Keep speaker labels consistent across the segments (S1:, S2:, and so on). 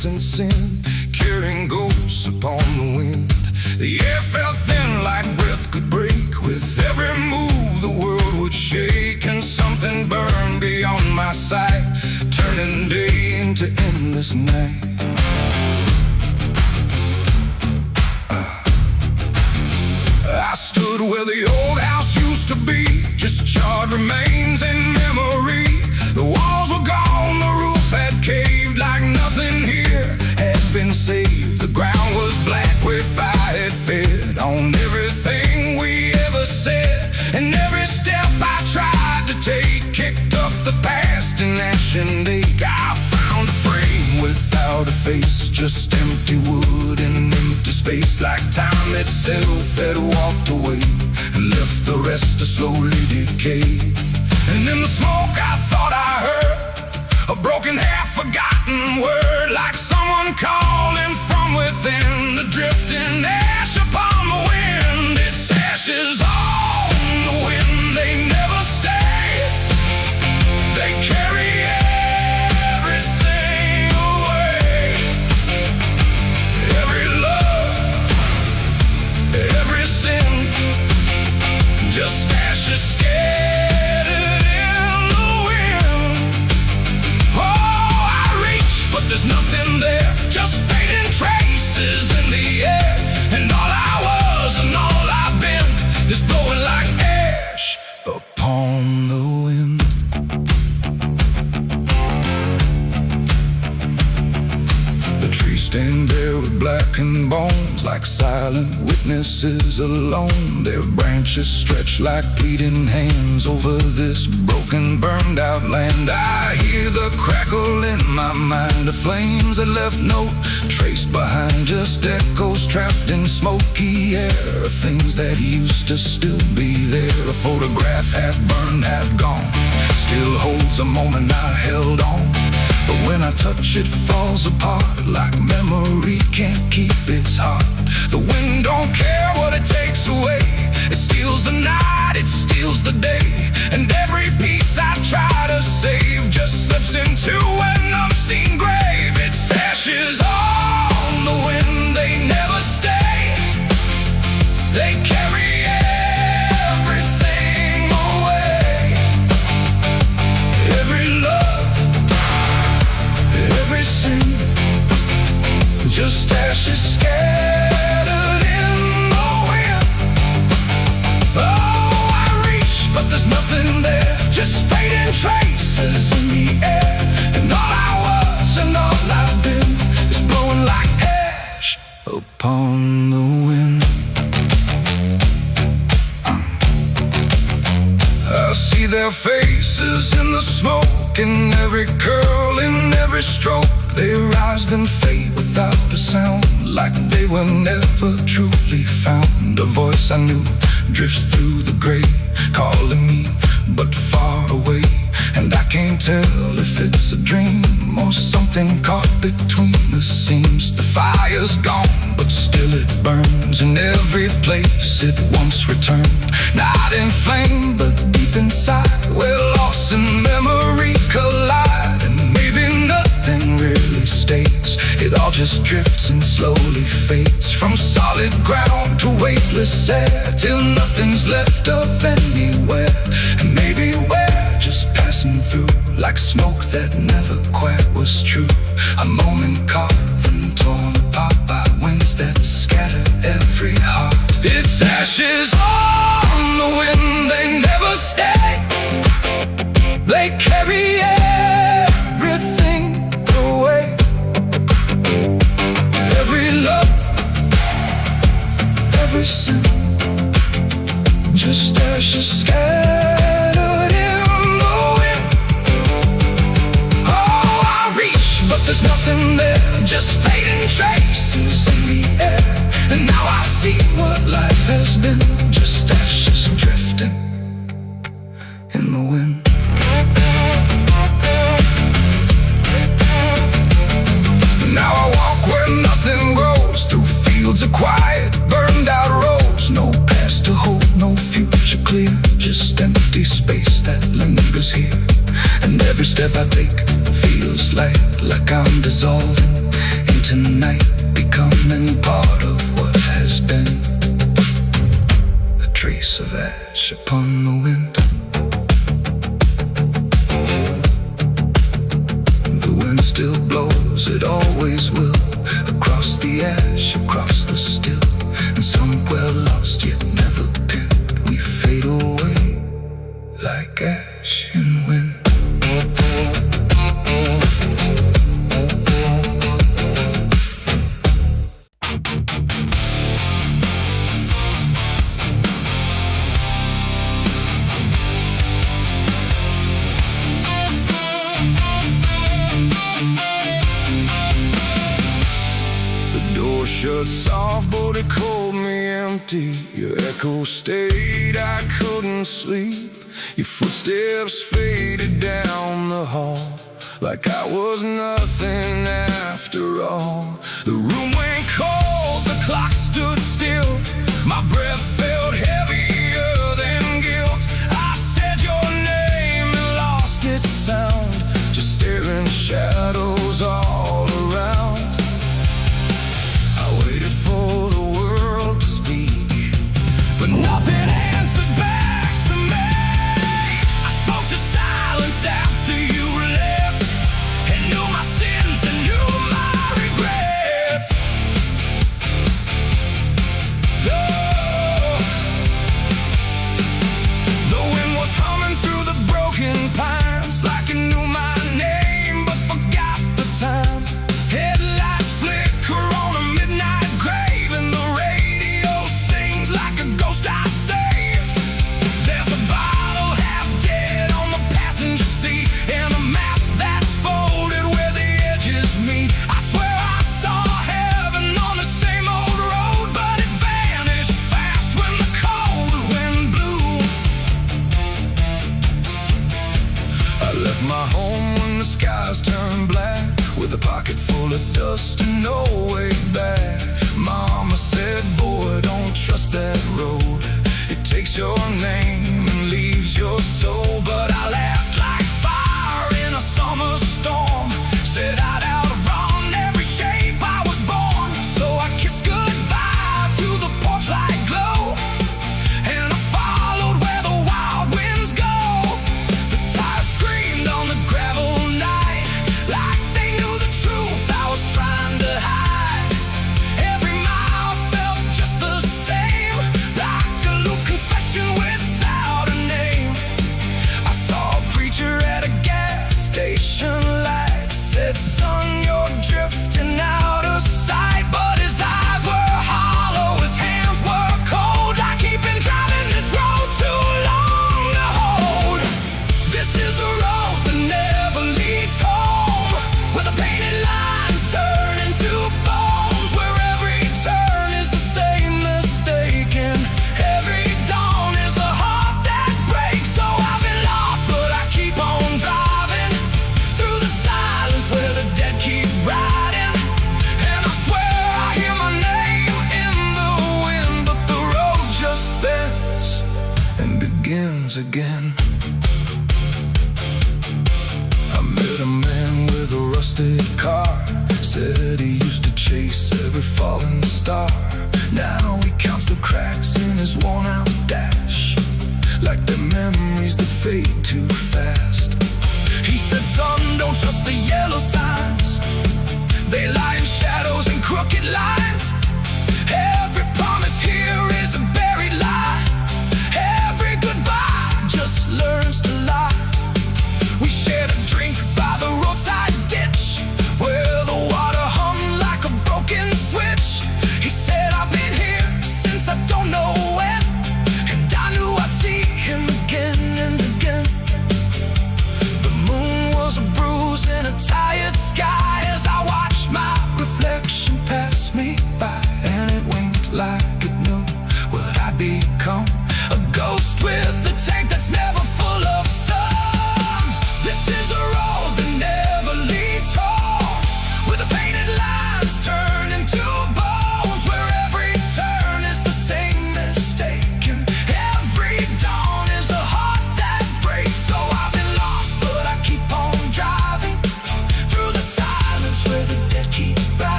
S1: distant sin, carrying ghosts upon the wind. The air felt thin like breath could break. With every move the world would shake, and something burned beyond my sight, turning day into endless night. I stood where the old house used to be, just charred remains in memory. The walls were gone, the roof had caved, like nothing here had been saved. The ground was black where fire had fed on everything we ever said, and every step I tried to take kicked up the past in ash and ache. I found a frame without a face, just empty wood and empty space, like time itself had walked away and left the rest to slowly decay. And in the smoke I thought I heard a broken, half-forgotten word, like someone calling from within, the drifting ash upon the wind. It's ashes on the wind, they never stay. They carry everything away. Every love, every sin, just ashes scattered in the wind. Oh, I reach, but there's nothing there, just fading traces in the air. And all I was and all I've been is blowing like ash upon the wind. The trees stand bare with blackened bones, like silent witnesses alone. Their branches stretch like pleading hands over this broken, burned out land. I hear the crackle in my mind of flames that left no trace behind, just echoes trapped in smoky air, things that used to still be there. A photograph half burned, half gone, still holds a moment I held on. But when I touch it, falls apart, like memory can't keep its heart. The wind don't care what it takes away, it steals the night, it steals the day. And every piece I try to save just slips into an unseen grave. It's ashes on the wind, they never stay. They carry everything away. Every love, every sin, just ashes scattered in the wind. Oh, I reach, but there's nothing there, just fading traces in the air. And all I was and all I've been is blowing like ash upon the wind. I see their faces in the smoke, in every curl, in every stroke. They rise then fade without a sound, like they were never truly found. A voice I knew drifts through the gray, calling me but far away. And I can't tell if it's a dream or something caught between the seams. The fire's gone, but still it burns in every place it once returned. Not in flame, but deep inside, where loss and memory collide. And maybe nothing really stays, it all just drifts and slowly fades, from solid ground to weightless air, till nothing's left of anywhere. And maybe we're just passing through, like smoke that never quite was true. A moment carved and torn apart by winds that scatter every heart. It's ashes on the wind, they never stay. They carry everything away. Every love, every sin, just ashes scattered in the wind. Oh, I reach, but there's nothing there, just fading traces in the air. And now I see what life has been, just ashes drifting in the wind. Now I walk where nothing grows, through fields of quiet, burned out roads. No past to hold, no future clear, just empty space that lingers here. And every step I take feels feels like I'm dissolving into night, becoming part of what has been. A trace of ash upon the wind. The wind still blows, it always will, across the ash, across the still, and somewhere lost yet never pinned, we fade away like ash in wind. Shut soft, but it called me empty. Your echo stayed, I couldn't sleep. Your footsteps faded down the hall, like I was nothing after all. The room went cold, the clock stood still. My breath felt heavier than guilt. I said your name and lost its sound, just staring shadows all around. For the world to speak, but nothing answered back to me. I spoke to silence after you left, and knew my sins and knew my regrets. The wind was humming through the broken pines, like it knew my name but forgot the time. Headlights flicker on a midnight grave, and the radio sings like a ghost I saved. There's a bottle half dead on the passenger seat, and a map that's folded where the edges meet. I swear I saw heaven on the same old road, but it vanished fast when the cold wind blew. I left my home when the skies turned black, with a pocket full of dust and no way back. Mama said, boy, don't trust that road. It takes your name and leaves your soul. But I laughed like fire in a summer storm, said I'd outrun every shape I was born. So I kissed goodbye to the porch light glow, and I followed where the wild winds go. The tires screamed on the gravel night, like they knew the truth I was trying to hide. Every mile felt just the same, like a loop confession without a name. I saw a preacher at a gas station light, said, son, you're drifting out of sight. But his eyes were hollow, his hands were cold, like he'd been driving this road too long to hold. This is a road that never leads home, where the painted lines turn into bones, where every turn is the same mistake, and every dawn is a heart that breaks. So I've been lost, but I keep on driving through the silence where the dead keep riding. And I swear I hear my name in the wind, but the road just bends and begins again. I met a man with a rusted car, said he used to chase every falling star. Now he counts the cracks in his worn-out dash, like the memories that fade too fast. He said, son, don't trust the yellow signs, they lie in shadows and crooked lines. Every promise here is a buried lie, every goodbye just learns to lie. We shared a drink by the roadside ditch, where the water hummed like a broken switch. He said, I've been here since I don't know when, and I knew I'd see him again and again.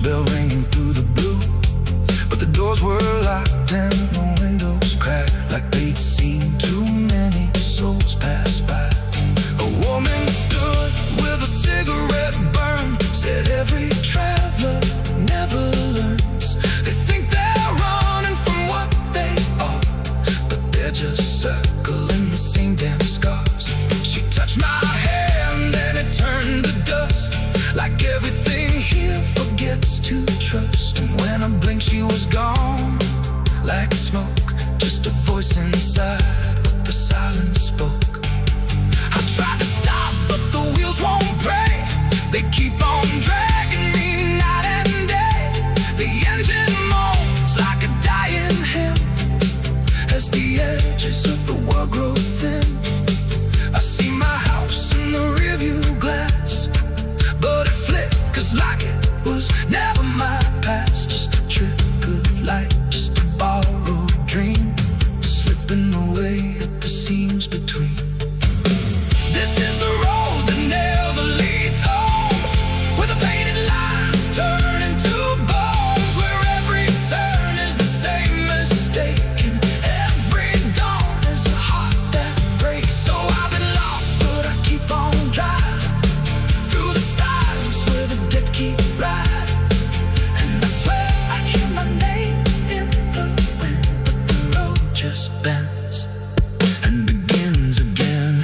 S1: bell ringing through the blue. But the doors were locked and the windows cracked, like they'd seen too many souls pass by. A woman stood with a cigarette burn, said every traveler never learns. They think they're running from what they are, but they're just circling the same damn scars. She touched my hand and it turned to dust, like everything here forgets to trust. And when I blinked she was gone, like smoke, just a voice inside what the silence spoke. I tried to stop but the wheels won't break, they keep on dragging me night and day. The engine moans like a dying hymn as the edges of the world grow thin. I see my house in the rearview glass, but it flickers like it was never my past. Just a trick of light, just a borrowed dream, slipping away at the seams between. This is the road that never leads home, where the painted lines turn into bones, where every turn is the same mistake, and every dawn is a heart that breaks. So I've been lost, but I keep on driving through the silence where the dead keep riding. And I swear I hear my name in the wind, but the road just bends and begins again.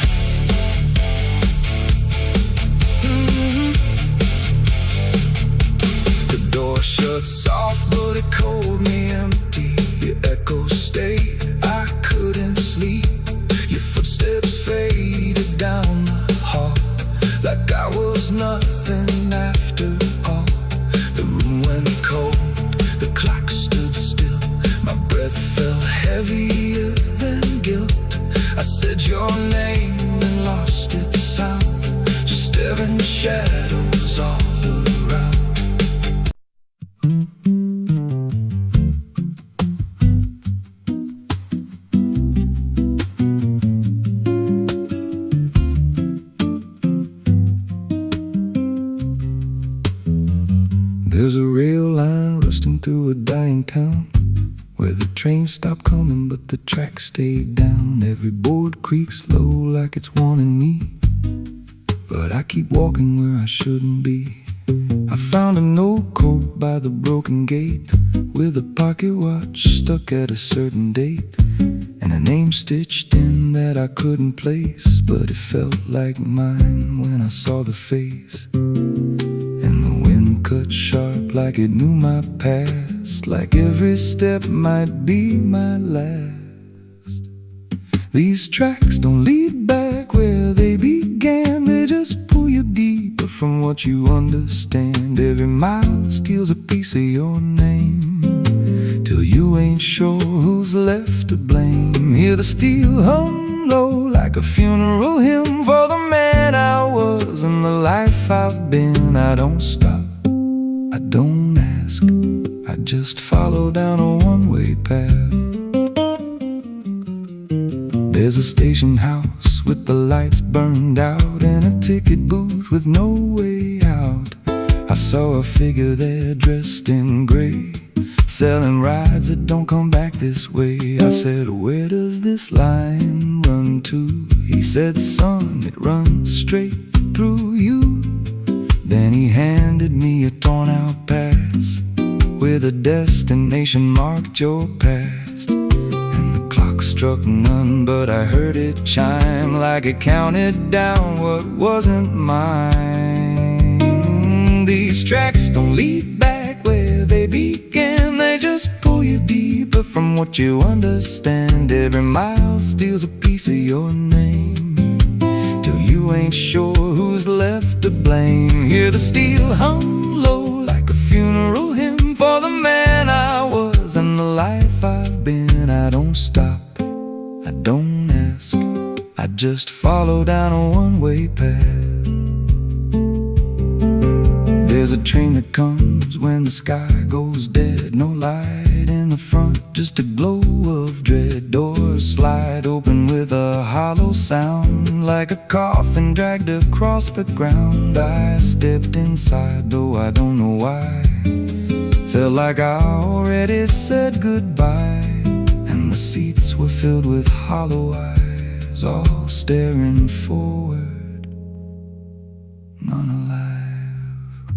S1: The door shuts soft, but it cold me empty. Your echo stayed, I couldn't sleep. Your footsteps faded down the hall, like I was nothing after all. The room went cold, the clock stood still. My breath felt heavier than guilt. I said your name and lost its sound, just staring shadows all around. There's a rail line rusting through a dying town, where the trains stop coming but the tracks stay down. Every board creaks low like it's warning me, but I keep walking where I shouldn't be. I found a note coat by the broken gate, with a pocket watch stuck at a certain date, and a name stitched in that I couldn't place, but it felt like mine when I saw the face. And the wind cut sharp like it knew my past, like every step might be my last. These tracks don't lead back where they began, they just pull you deeper from what you understand. Every mile steals a piece of your name, till you ain't sure who's left to blame. Hear the steel hum low like a funeral hymn for the man I was and the life I've been. I don't stop, I don't ask, I just follow down a one-way path. There's a station house with the lights burned out, and a ticket booth with no way out. I saw a figure there dressed in gray, selling rides that don't come back this way. I said, where does this line run to? He said, son, it runs straight through you. Then he handed me a torn out pass, with a destination marked your past. And the clock struck none, but I heard it chime like it counted down what wasn't mine. These tracks don't lead back where they began, they just pull you deeper from what you understand. Every mile steals a piece of your name, till you ain't sure who's left to blame. Hear the steel hum low like a funeral hymn for the man I was and the life I've been. I don't stop, I don't ask, I just follow down a one-way path. There's a train that comes when the sky goes dead, no light in the front, just a glow of dread. Doors slide open with a hollow sound, like a coffin dragged across the ground. I stepped inside, though I don't know why. Felt like I already said goodbye, and the seats were filled with hollow eyes, all staring forward, none alive.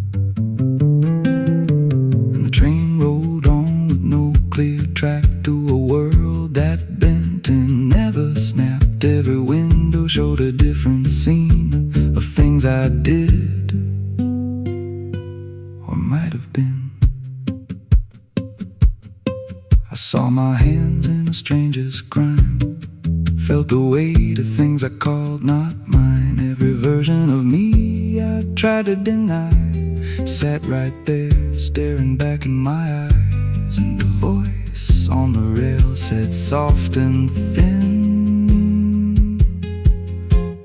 S1: And the train rolled on with no clear track through a world that bent and never snapped. Every window showed a different scene of things I did or might have been. I saw my hands in a stranger's crime, felt the weight of things I called not mine. Every version of me I tried to deny sat right there, staring back in my eyes. And the voice on the rail said soft and thin,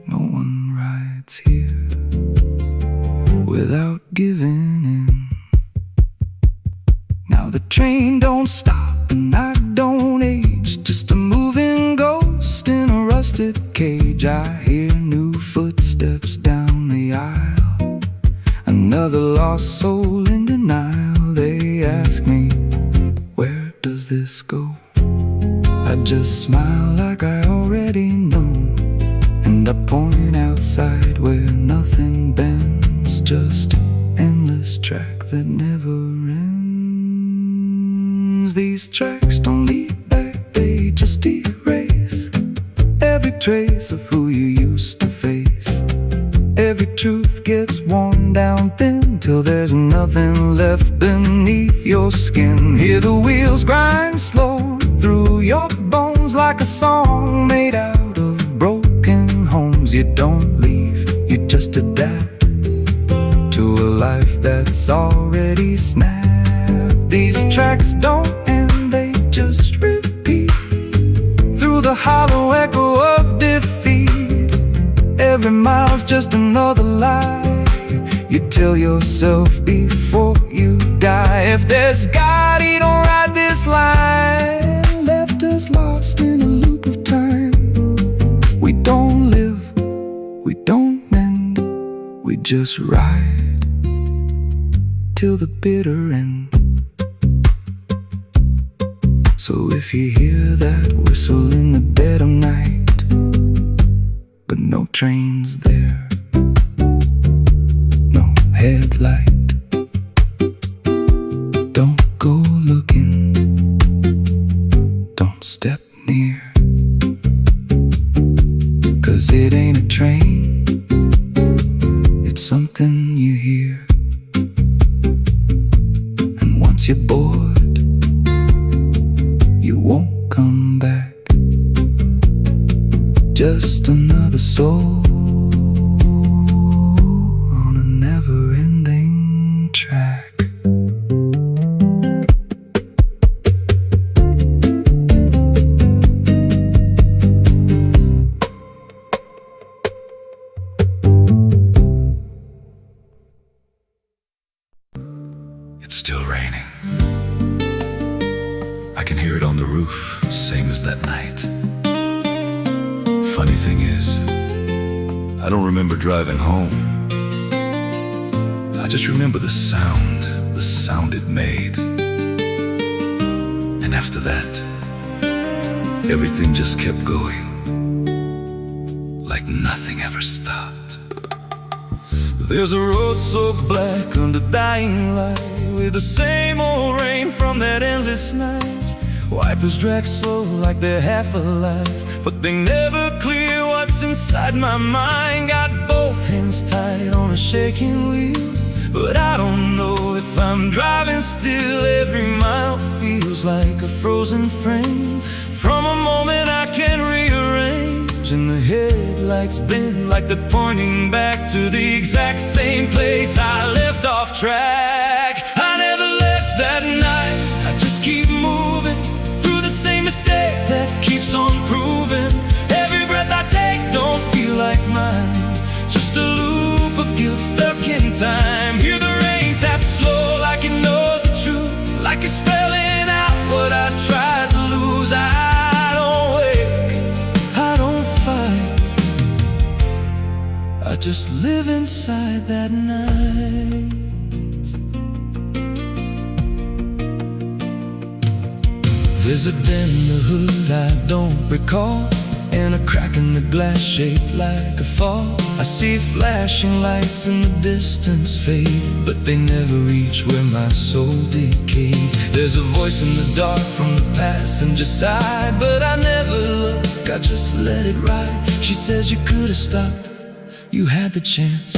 S1: no one rides here without giving in. Now the train don't stop and I don't age, just a moving ghost in a rusted cage. I hear new footsteps down the aisle, another lost soul in denial. They ask me, where does this go? I just smile like I already know, and I point outside where nothing bends, just endless track that never ends. These tracks don't lead back, they just erase every trace of who you used to face. Every truth gets worn down thin till there's nothing left beneath your skin. Hear the wheels grind slow through your bones like a song made out of broken homes. You don't leave, you just adapt to a life that's already snapped. These tracks don't end, they just repeat through the hollow echo of defeat. Every mile's just another lie you tell yourself before you die. If there's God, he don't ride this line, left us lost in a loop of time. We don't live, we don't mend, we just ride till the bitter end. So if you hear that whistle in the dead of night, but no train's there, no headlight, don't go looking, don't step near, 'cause it ain't a train, it's something you hear. And once you're bored, you won't come back, just another soul on a never-ending track.
S2: It's still raining. I can hear it on the roof, same as that night. Funny thing is, I don't remember driving home. I just remember the sound it made. And after that, everything just kept going, like nothing ever stopped.
S1: There's a road so black under dying light, with the same old rain from that endless night. Wipers drag slow like they're half alive, but they never clear what's inside my mind. Got both hands tied on a shaking wheel, but I don't know if I'm driving still. Every mile feels like a frozen frame from a moment I can't rearrange. And the headlights bend like they're pointing back to the exact same place I left off track. I never left that night, I just keep moving through the same mistake that keeps on proving. Every breath I take don't feel like mine, just a loop of guilt stuck in time. Hear the rain tap slow like it knows the truth, like it's spelling out what I tried to lose. I don't wake, I don't fight, I just live inside that night. There's a dent in the hood I don't recall, and a crack in the glass shaped like a fall. I see flashing lights in the distance fade, but they never reach where my soul decayed. There's a voice in the dark from the passenger side, but I never look, I just let it ride. She says you could have stopped, you had the chance.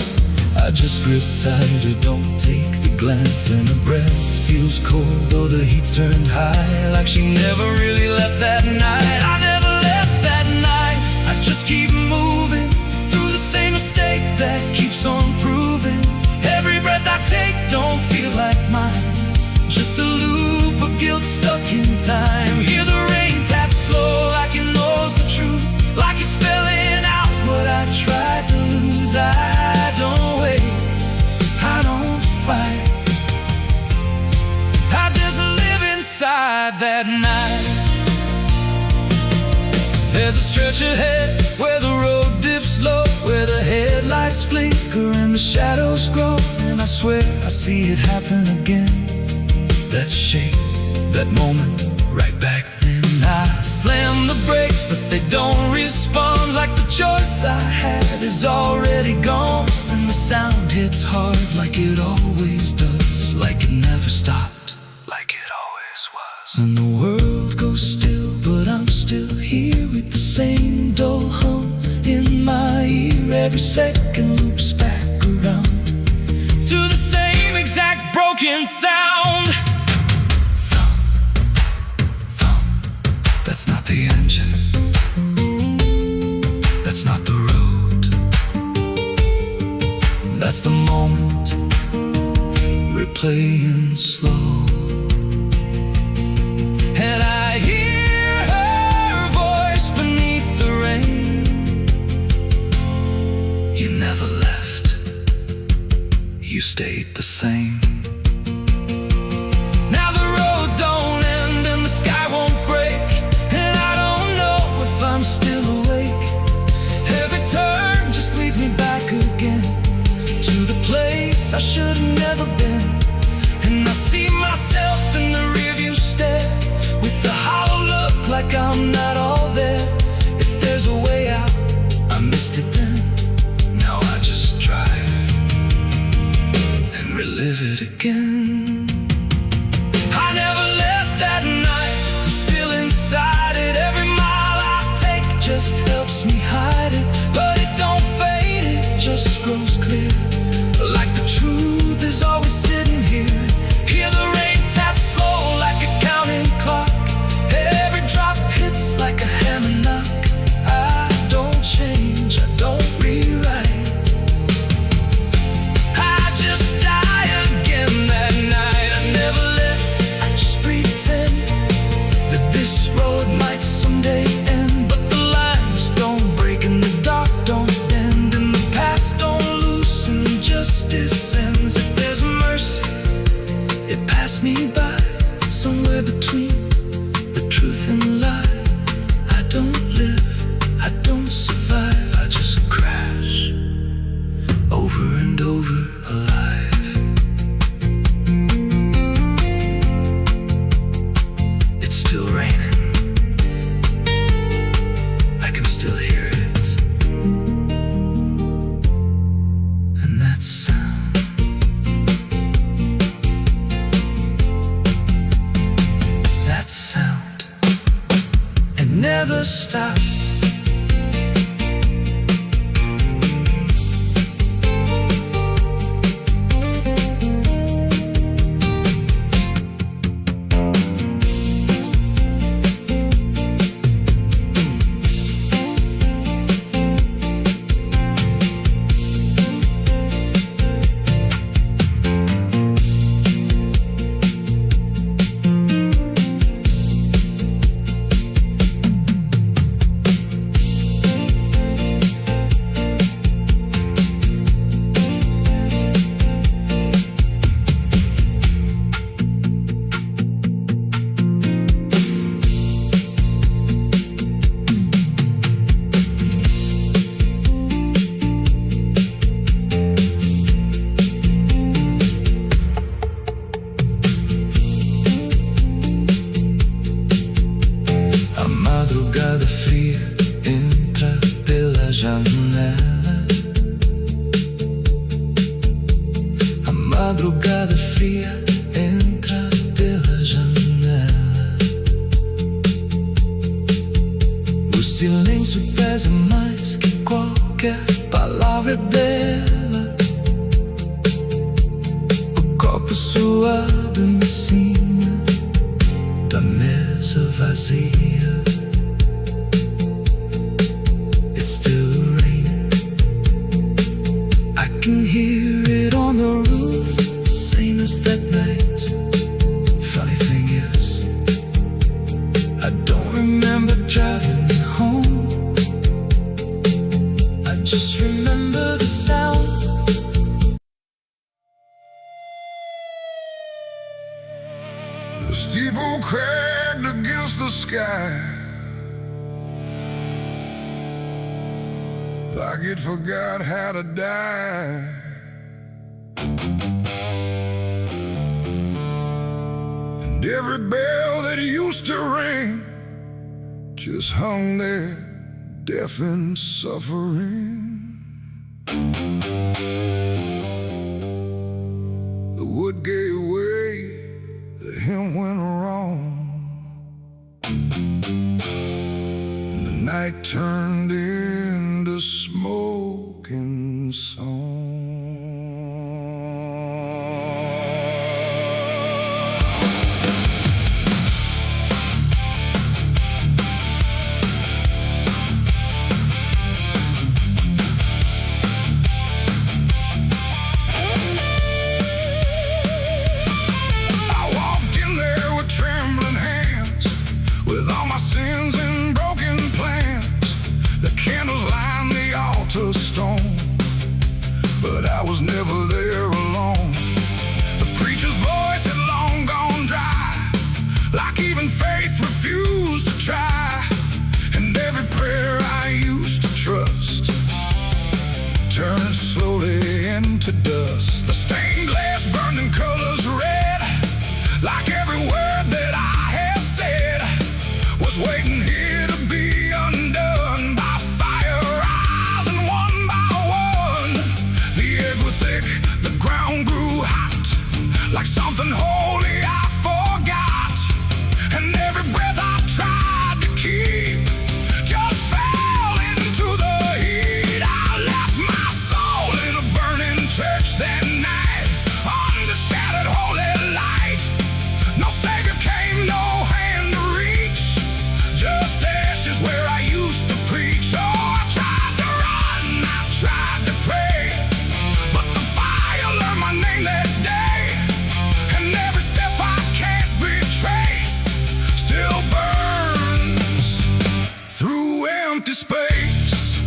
S1: I just grip tighter, don't take the glance, and her breath feels cold though the heat's turned high, like she never really left that night. I never left that night, I just keep moving through the same mistake that keeps on proving. Every breath I take don't feel like mine, just a loop of guilt stuck in time. Hear the rain tap slow like it knows the truth, like it's spelling out what I tried to lose. I don't wait, I don't fight, I just live inside that night. There's a stretch ahead where the road dips low, where the headlights flicker and the shadows grow, and I swear I see it happen again. That shape, that moment, right back then. I slam the brakes, but they don't respond, like the choice I had is already gone. And the sound hits hard like it always does, like it never stopped, like it always was. And the world goes still, but I'm still here with the same dull hum in my ear. Every second loops back around to the same exact broken sound. That's not the engine, that's not the road, that's the moment we're playing slow. And I hear her voice beneath the rain. You never left, you stayed the same. Now the road don't end and the sky won't break, I'm still awake. Every turn just leads me back again to the place I should have never been. And I see myself in the rearview stare, with the hollow look like I'm not all there. If there's a way out, I missed it then. Now I just drive and relive it again. I never left that night, I'm still inside it. Every just helps me hide it, but it don't fade, it just grows clear, like the truth is always sitting here. Hear the rain tap slow like a counting clock, every drop hits like a hammer knock. I don't change, I don't rewrite, I just die again that night. I never left, I just pretend that this road might someday end. Don't bend and the past don't loosen, justice ends. If there's mercy, it passed me by, somewhere between the truth and the lie. I don't live, I don't survive, I just crash over and over alive. It's still raining, I can still hear it. Never stop. madrugada fria entra pela janela. O silêncio pesa mais que qualquer palavra bela. O copo suado em cima da mesa vazia. It's still raining. I can hear it on the roof, same as that night. Funny thing is, I don't remember driving home. I just remember the sound.
S3: The steeple cracked against the sky, like it forgot how to die. And every bell that used to ring just hung there, deaf and suffering. The wood gave way, the hymn went wrong, and the night turned into smoking song. Sins and broken plans, the candles line the altar stone, but I was never there alone. The preacher's voice had long gone dry, like even faith refused to try. And every prayer I used to trust turned slowly into dust. The stained glass burned in colors red, like every word that I had said was waiting here to be undone by fire rising one by one. The air grew thick, the ground grew hot, like something holy I forgot. And every breath I tried to keep just fell into the heat. I left my soul in a burning church that night, under shattered holy light. No savior came, no hand to reach, just ashes where I used to preach. Oh, I tried to run, I tried to pray, but the fire learned my name that day. And every step I can't retrace still burns through empty space.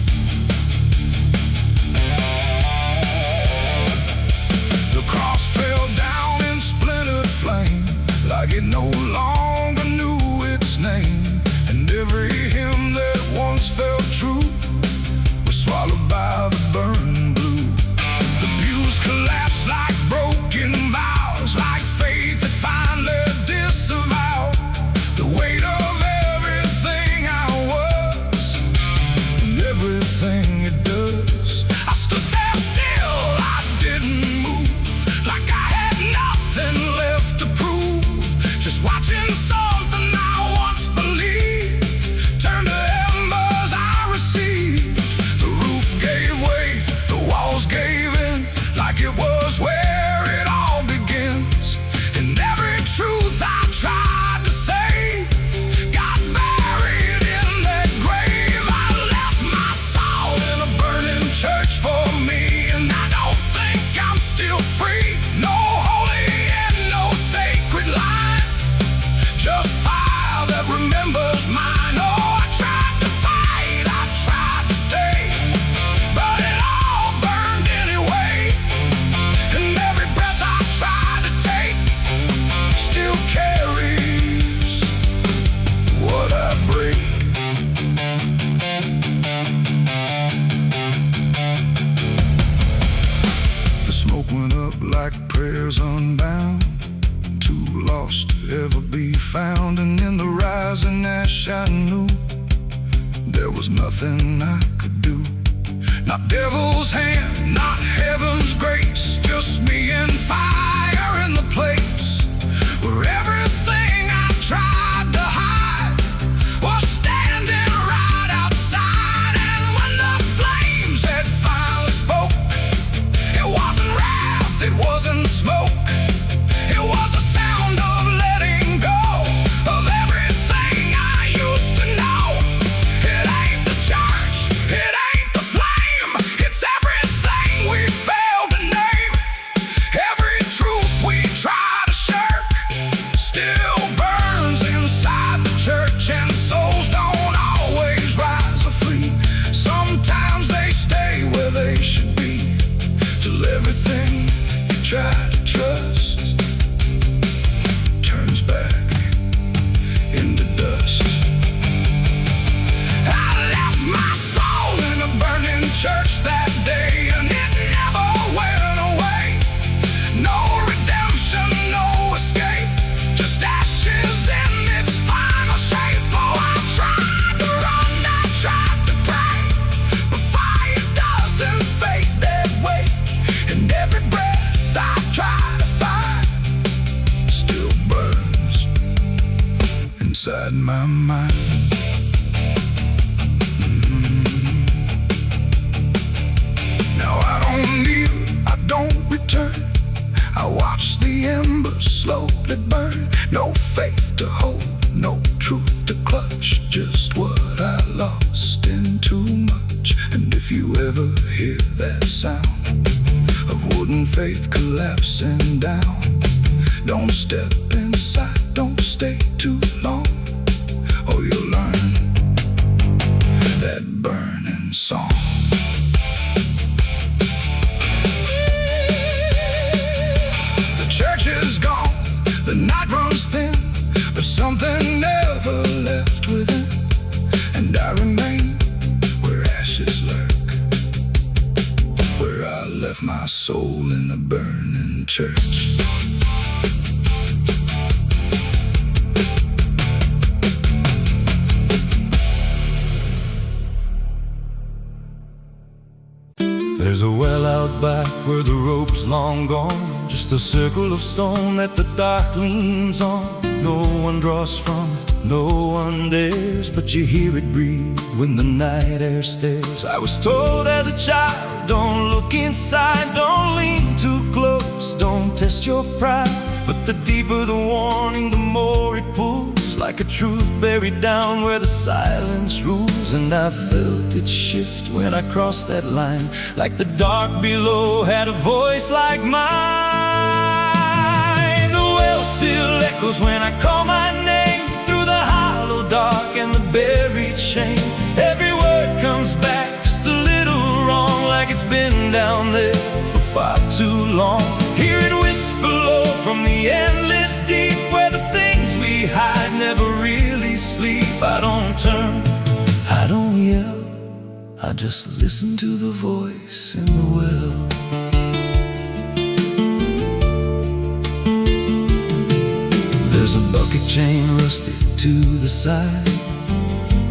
S3: The cross fell down in splintered flame, like it no longer knew its name. And every hymn that once felt true was swallowed by the burning blue. The pews collapsed like broken vows, like faith that finally disavowed the weight of everything I was and everything it does. I stood there still, I didn't move, like I had nothing left to prove, just watching something I once believed turn to embers I received. The roof gave way, the walls gave in, like it was where it all begins. And every truth I tried to save got buried in that grave. I left my soul in a burning church for me, and I don't think I'm still free. No holy and no sacred line, just fire that remembers mine. Oh, I tried to fight, I tried to stay, but it all burned anyway. And every breath I tried to take still carries what I break. The smoke went up like prayers unbound, too lost to ever be found. And in the rising ash I knew there was nothing I could do. Not devil's hand, not heaven's grace, just me and fire. inside my mind. Now I don't kneel, I don't return. I watch the embers slowly burn. No faith to hold, no truth to clutch. Just what I lost in too much. And if you ever hear that sound of wooden faith collapsing down, don't step inside, don't stay too long, or you'll learn that burning song. The church is gone, the night runs thin, but something never left within. And I remain where ashes lurk, where I left my soul in the burning church. There's a well out back where the rope's long gone, just a circle of stone that the dark leans on. No one draws from it, no one dares, but you hear it breathe when the night air stares. I was told as a child, don't look inside, don't lean too close, don't test your pride. But the deeper the warning, the more it pulls, like a truth buried down where the silence rules. And I felt it shift when I crossed that line, like the dark below had a voice like mine. The well still echoes when I call my name, through the hollow dark and the buried shame. Every word comes back just a little wrong, like it's been down there for far too long. Hear it whisper low from the endless deep, where the things we hide never really sleep. I don't turn, I don't yell, I just listen to the voice in the well. There's a bucket chain rusted to the side,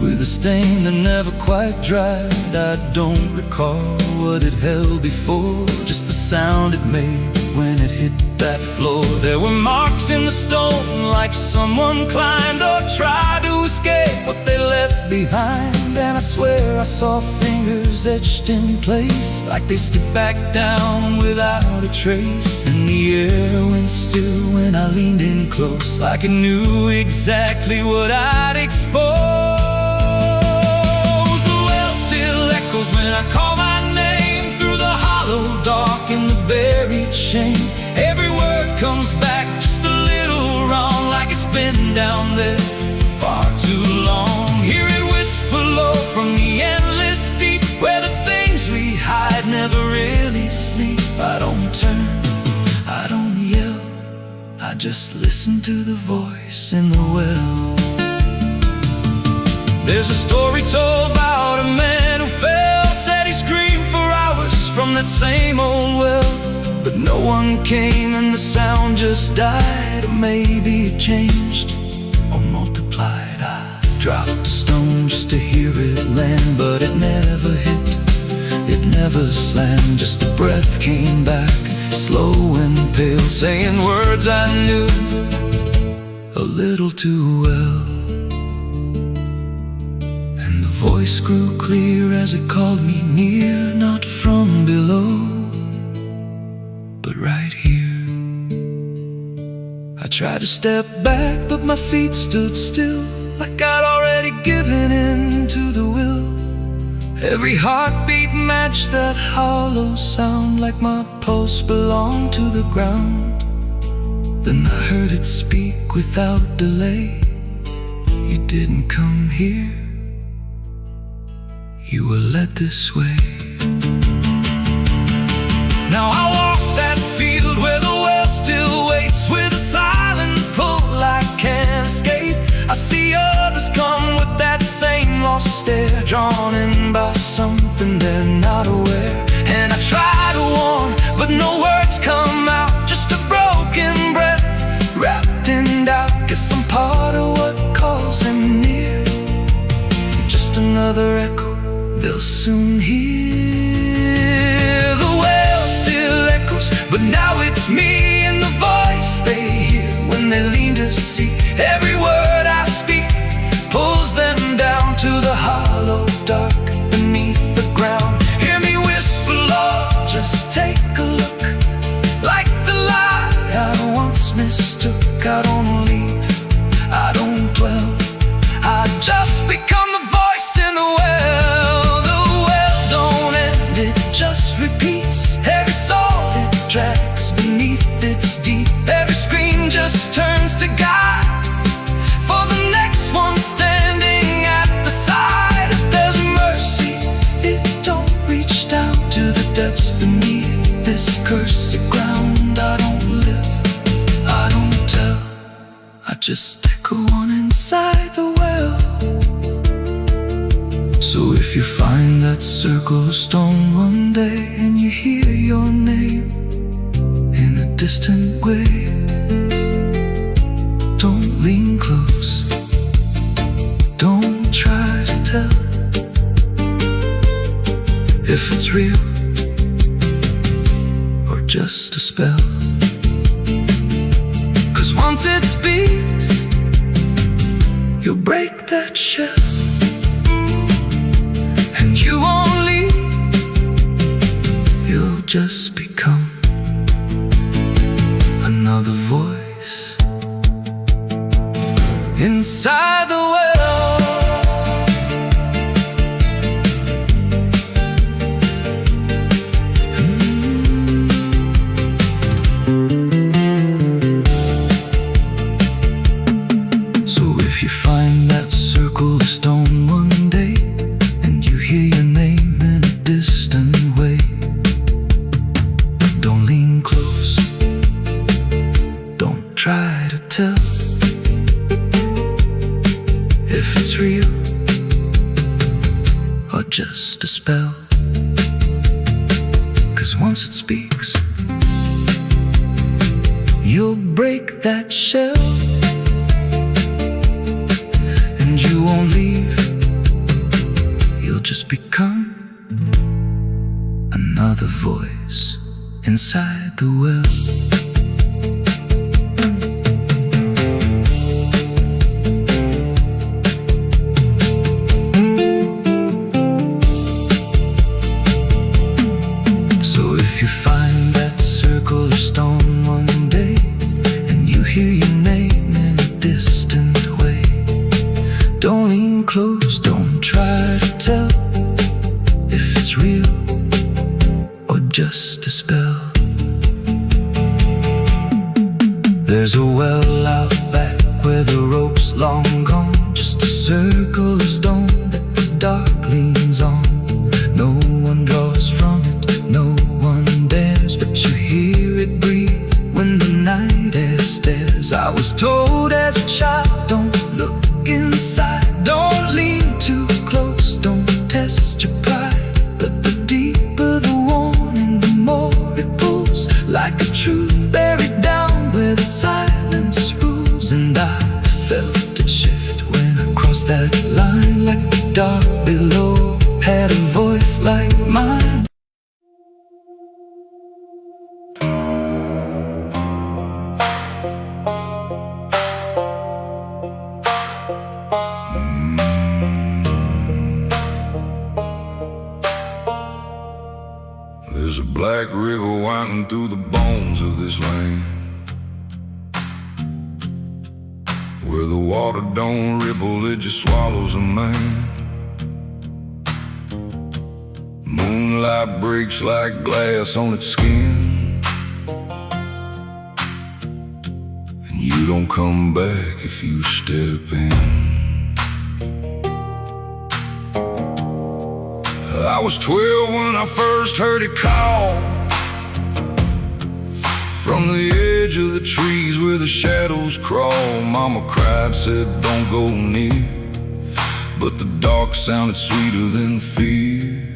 S3: with a stain that never quite dried. I don't recall what it held before, just the sound it made when it hit that floor. There were marks in the stone, like someone climbed or tried to escape what they left behind. And I swear I saw fingers etched in place, like they slipped back down without a trace. And the air went still when I leaned in close, like it knew exactly what I'd expose. When I call my name, through the hollow dark and the buried shame. Every word comes back just a little wrong, like it's been down there for far too long. Hear it whisper low from the endless deep, where the things we hide never really sleep. I don't turn, I don't yell, I just listen to the voice in the well. There's a story told about a man who fell, said he screamed for hours from that same old well, but no one came and the sound just died. Or maybe it changed or multiplied. I dropped a stone just to hear it land, but it never hit, it never slammed. Just a breath came back, slow and pale, saying words I knew a little too well. The voice grew clear as it called me near, not from below, but right here. I tried to step back, but my feet stood still, like I'd already given in to the will. Every heartbeat matched that hollow sound, like my pulse belonged to the ground. Then I heard it speak without delay. You didn't come here, you were led this way. Now I walk that field where the well still waits, with a silent pull I can't escape. I see others come with that same lost stare, drawn in by something they're not aware. And I try to warn, but no words come out, just a broken breath wrapped in doubt. Guess I'm part of what calls him near, just another echo they'll soon hear. The well still echoes, but now it's me and the voice they hear when they lean to see. Every word I speak
S1: take a look. Like the lie I once mistook. I don't leave, I don't dwell, I just become the voice in the well. The well don't end, it just repeats. Every soul it drags beneath its deep. Every scream just turns to guide for the next one standing at the side. If there's mercy, it don't reach down to the depths beneath this cursed ground. I don't live, I don't tell, I just echo on inside the well. So if you find that circle of stone one day and you hear your name in a distant way, don't lean close, don't try to tell if it's real or just a spell. 'Cause once it speaks, you'll break that shell, and you won't leave, you'll just become another voice inside the well. So if you find that circle of stone one day and you hear your name in a distant way, don't lean close, don't try to tell if it's real or just a spell. 'Cause once it speaks, you'll break that shell, and you won't leave, you'll just become another voice inside the well. So if you find that circle of stone one day and you hear your name in a distant way, don't lean close, don't try to tell if it's real or just a spell. There's a well out back where the rope's long gone, just a circle of stone that the dark leans on. No one draws from it, no one dares, but you hear it breathe when the night air stares. I was told as a child, don't look inside, don't lean too close, don't test your pride. But the deeper the warning, the more it pulls, like a truth buried down where the silence rules. And I felt it shift when I crossed that line, like the dark below had a voice like mine.
S3: There's a black river winding through the bones of this land, where the water don't ripple, it just swallows a man. Moonlight breaks like glass on its skin, and you don't come back if you step in. I was 12 when I first heard it call, from the edge of the trees where the shadows crawl. Mama cried, said don't go near, but the dark sounded sweeter than fear.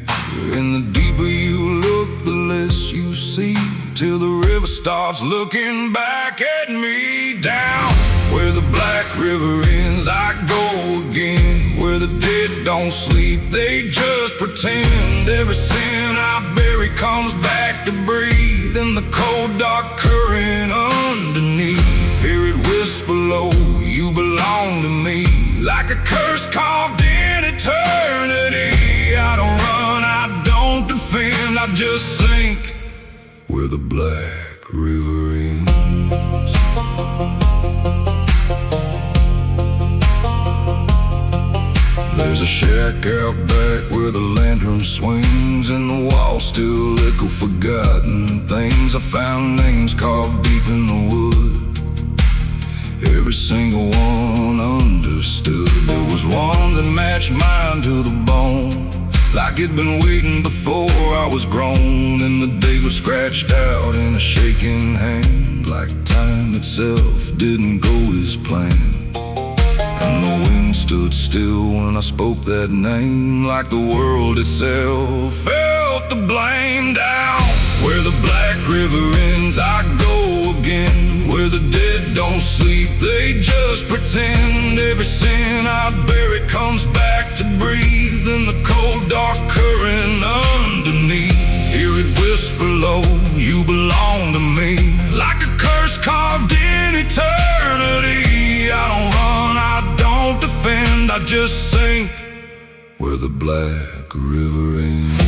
S3: And the deeper you look, the less you see, till the river starts looking back at me. Down where the black river ends, I go again, where the dead don't sleep, they just pretend. Every sin I bury comes back to breathe in the cold dark current underneath. Hear it whisper low, you belong to me, like a curse carved in eternity. I don't run, I don't defend, I just sink where the Black River ends. There's a shack out back where the lantern swings, and the walls still echo forgotten things. I found names carved deep in the wood, every single one understood. There was one that matched mine to the bone, like it'd been waiting before I was grown. And the day was scratched out in a shaking hand, like time itself didn't go as planned. And the wind stood still when I spoke that name, like the world itself felt the blame. Down where the Black River ends, I go again, where the dead don't sleep, they just pretend. Every sin I bury comes back to breathe in the cold dark current underneath. Hear it whisper low, you belong to me, like a curse carved in eternity. I don't run, I don't defend, I just sink where the Black River ends.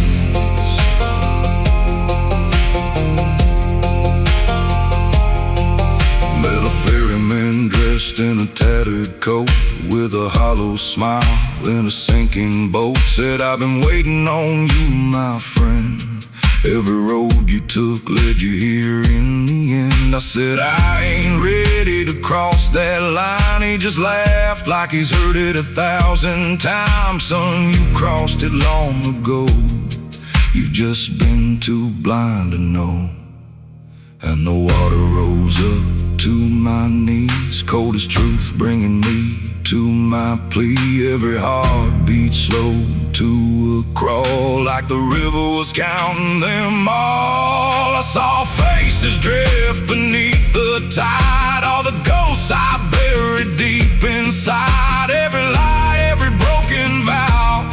S3: Met a ferryman dressed in a tattered coat, with a hollow smile in a sinking boat. Said, I've been waiting on you, my friend. Every road you took led you here in the end. I said, I ain't ready to cross that line. He just laughed like he's heard it 1,000 times. Son, you crossed it long ago, you've just been too blind to know. And the water rose up to my knees, cold as truth, bringing me to my plea. Every heartbeat slowed to a crawl, like the river was counting them all. I saw faces drift beneath the tide, all the ghosts I buried deep inside. Every lie, every broken vow,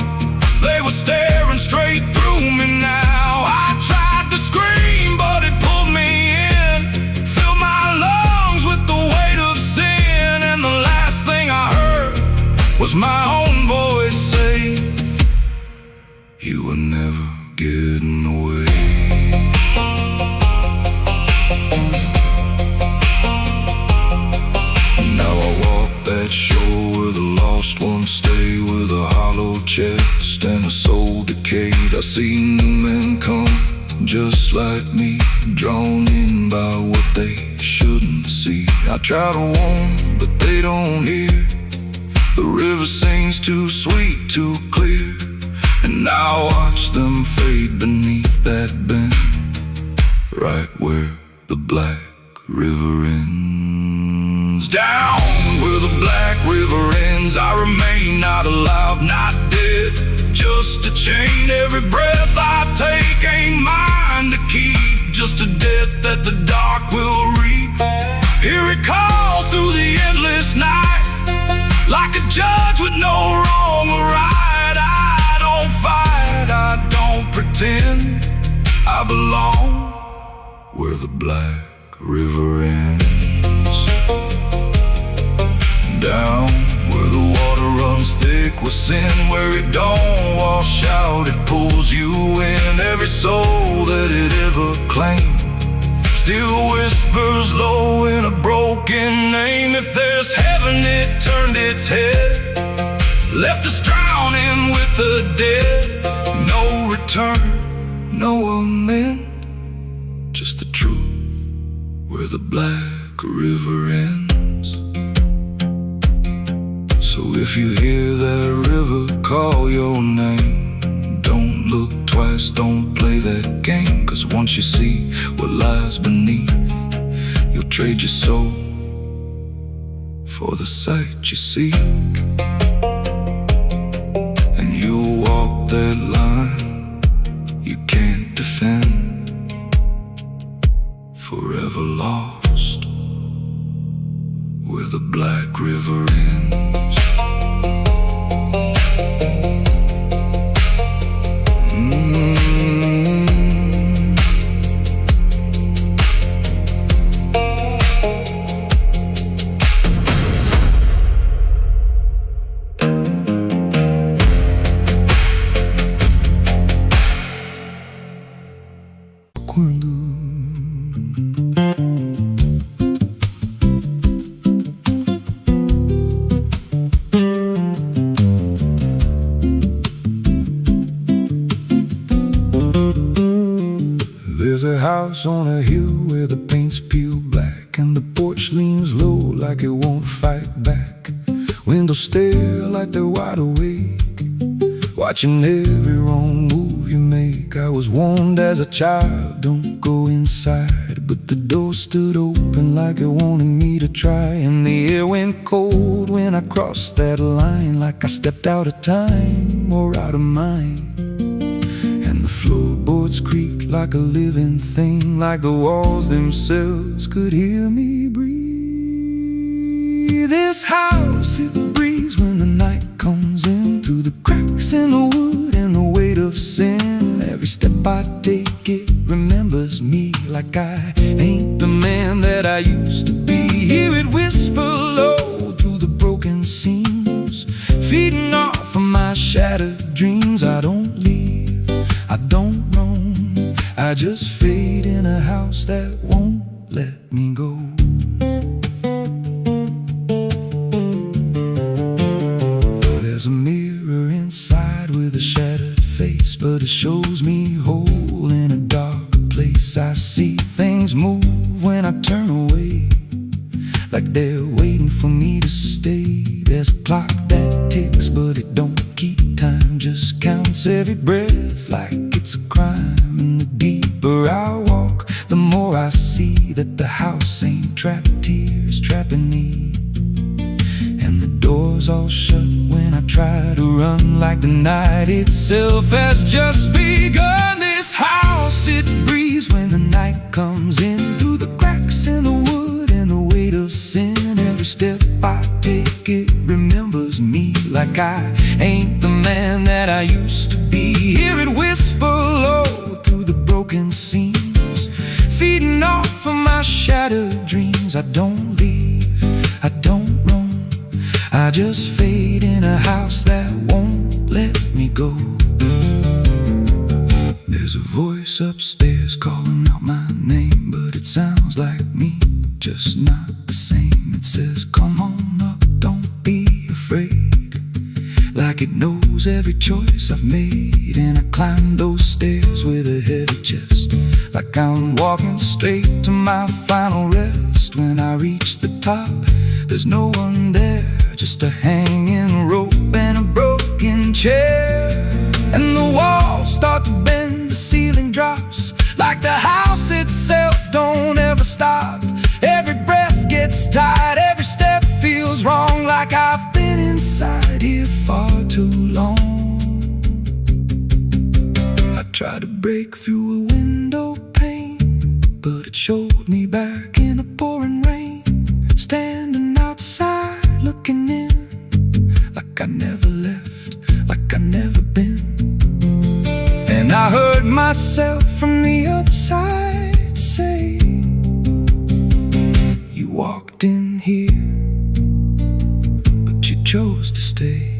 S3: they were staring straight through me now. I tried to scream, but it pulled me in, filled my lungs with the weight of sin. And the last thing I heard was my own voice say, you were never getting away. Now I walk that shore where the lost ones stay, with a hollow chest and a soul decayed. I see new men come just like me, drawn in by what they shouldn't see. I try to warn, but they don't hear. The river sings too sweet, too clear, and I watch them fade beneath that bend, right where the Black River ends. Down where the Black River ends, I remain not alive, not dead, just a chain. Every breath I take ain't mine to keep, just a death that the dark will reap. Hear it call through the endless night, like a judge with no wrong or right. I don't fight, I don't pretend, I belong where the Black River ends. Down where the water runs thick with sin, where it don't wash out, it pulls you in. Every soul that it ever claimed still whispers low in a broken name. If there's heaven, it turned its head, left us drowning with the dead. No return, no amend, just the truth where the Black River ends. So if you hear that river call your name, don't look twice, don't play that game. 'Cause once you see what lies beneath, you'll trade your soul for the sight you seek. And you'll walk that line you can't defend, forever lost where the Black River ends. Quando There's a house on a hill where the paint's peeled black, and the porch leans low like it won't fight back. Windows stare like they're wide awake, watching every wrong move you make. I was warned as a child, don't go inside, but the door stood open like it wanted me to try. And the air went cold when I crossed that line, like I stepped out of time or out of mind. And the floorboards creaked like a living thing, like the walls themselves could hear me breathe. This house, it breathes when the night comes in, through the cracks in the wood and the weight of sin. Every step I take, it remembers me, like I ain't the man that I used to be. Hear it whisper low through the broken seams, feeding off of my shattered dreams. I don't leave, I don't roam, I just fade in a house that won't let me go. There's a mirror inside with a shattered face, but it shows me whole in a darker place. I see things move when I turn away, like they're waiting for me to stay. There's a clock that ticks, but it don't keep time, just counts every breath like it's a crime. And the deeper I walk, the more I see that the house ain't trapped here, it's trapping me. And the doors all shut when I try to run, like the night itself has just begun. This house, it breathes when the night comes in, through the cracks in the wood and the weight of sin. Every step I take, it remembers me, like I ain't the man that I used to be. Hear it whisper low through the broken seams, feeding off of my shattered dreams. I don't leave, I don't roam, I just fade in a house that won't let me go. There's a voice upstairs calling out my name, but it sounds like me, just not the same. It says, come on up, don't be afraid, like it knows every choice I've made. And I climb those stairs with a heavy chest, like I'm walking straight to my final rest. When I reach the top, there's no one there, just a hanging rope and a broken chair. And the walls start to bend, the ceiling drops, like the house itself don't ever stop. Every breath gets tight, every step feels wrong, like I've been inside here far too long. I tried to break through a window pane, but it showed me back in the pouring rain, standing outside looking in, like I never left, like I never been. And I heard myself from the other side say, you walked in here, but you chose to stay.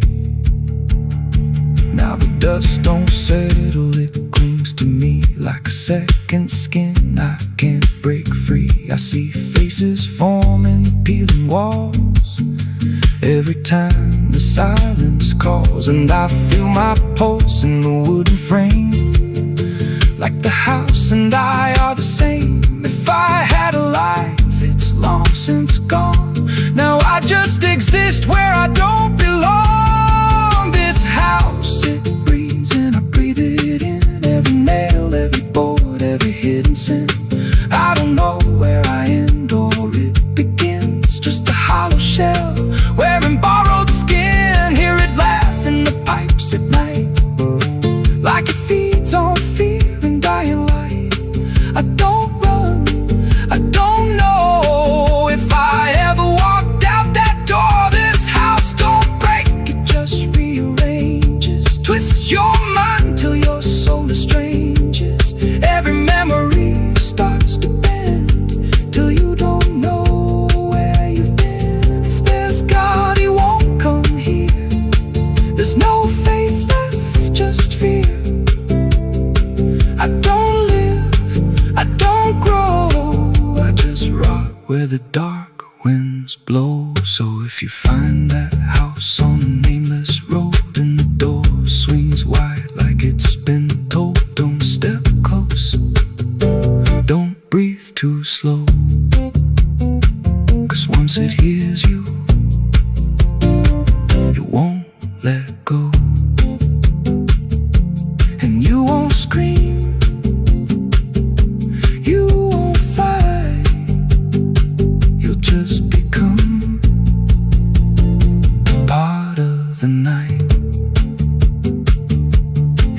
S3: Now the dust don't settle, it clings to me like a second skin. I can't break free. I see faces forming the peeling walls every time the silence calls. And I feel my pulse in the wooden frame, like the house and I are the same. If I had a life, it's long since gone. Now I just exist where I don't belong. This house, it breathes and I breathe it in. Every nail, every board, every hidden sin. I don't know where I end or it begins, just a hollow shell wearing borrowed skin. Hear it laugh in the pipes at night, like it feeds on fear and dying light. I don't run, I don't know if I ever walked out that door. This house don't break, it just rearranges, twists your mind till your soul estranges. Every memory starts to bend,
S1: where the dark winds blow. So if you find that house on a nameless road and the door swings wide like it's been told, don't step close, don't breathe too slow, 'cause once it hears you, it won't let go. And you won't scream, you won't fight, you'll just become part of the night.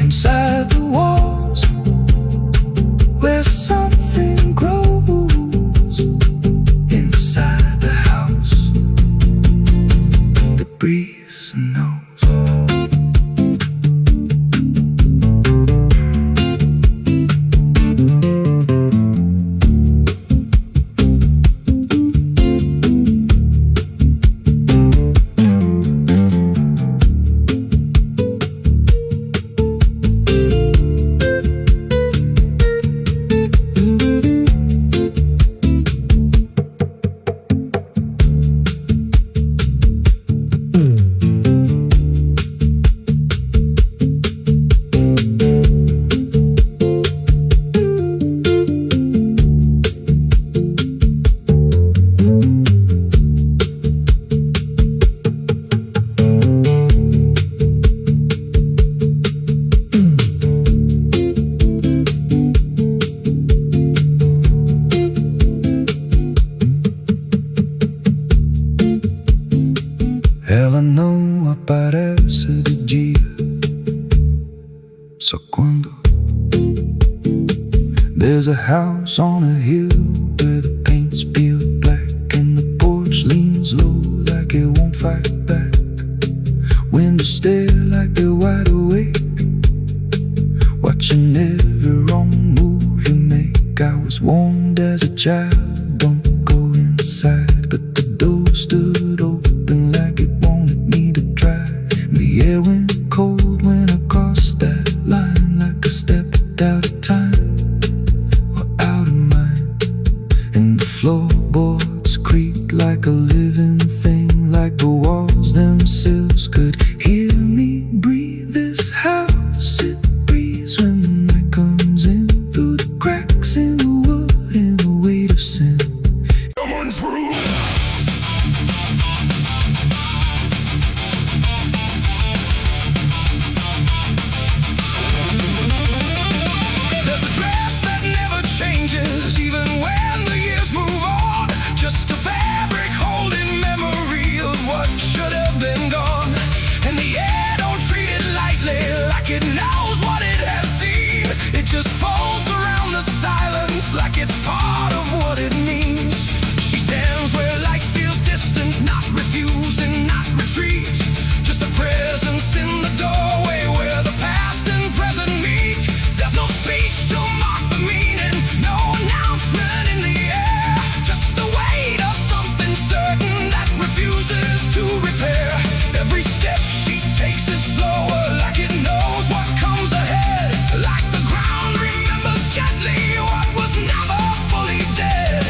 S1: Inside the walls, where something grows, inside the house that breathes and knows. Ela não aparece de dia, só quando there's a house on a hill where the paint's peeled black and the porch leans low like it won't fight back. Windows stare like they're wide awake, watching every wrong move you make. I was warned as a child, don't go inside, but the door stood open like it wanted me to try. The air went cold when I crossed that line, like I stepped out of time or out of mind. And the floorboards creaked like a living thing, like the walls themselves could hear me breathe. This house, it breathes when the night comes in, through the cracks in the wood and the weight of sin.
S3: Someone's room. There's a dress that never changes, even when the years move on. Just a fabric holding memory of what should have been gone. And the air don't treat it lightly, like it knows what it has seen. It just folds around the silence like it's part of what it means. She stands where light feels distant, not refusing, not retreat. Just a presence in the doorway where the past and present meet. There's no speech to mark the meaning, no announcement in the air. Just the weight of something certain that refuses to repair. Every step she takes is slower, like it knows what comes ahead. Like the ground remembers gently what was never fully dead.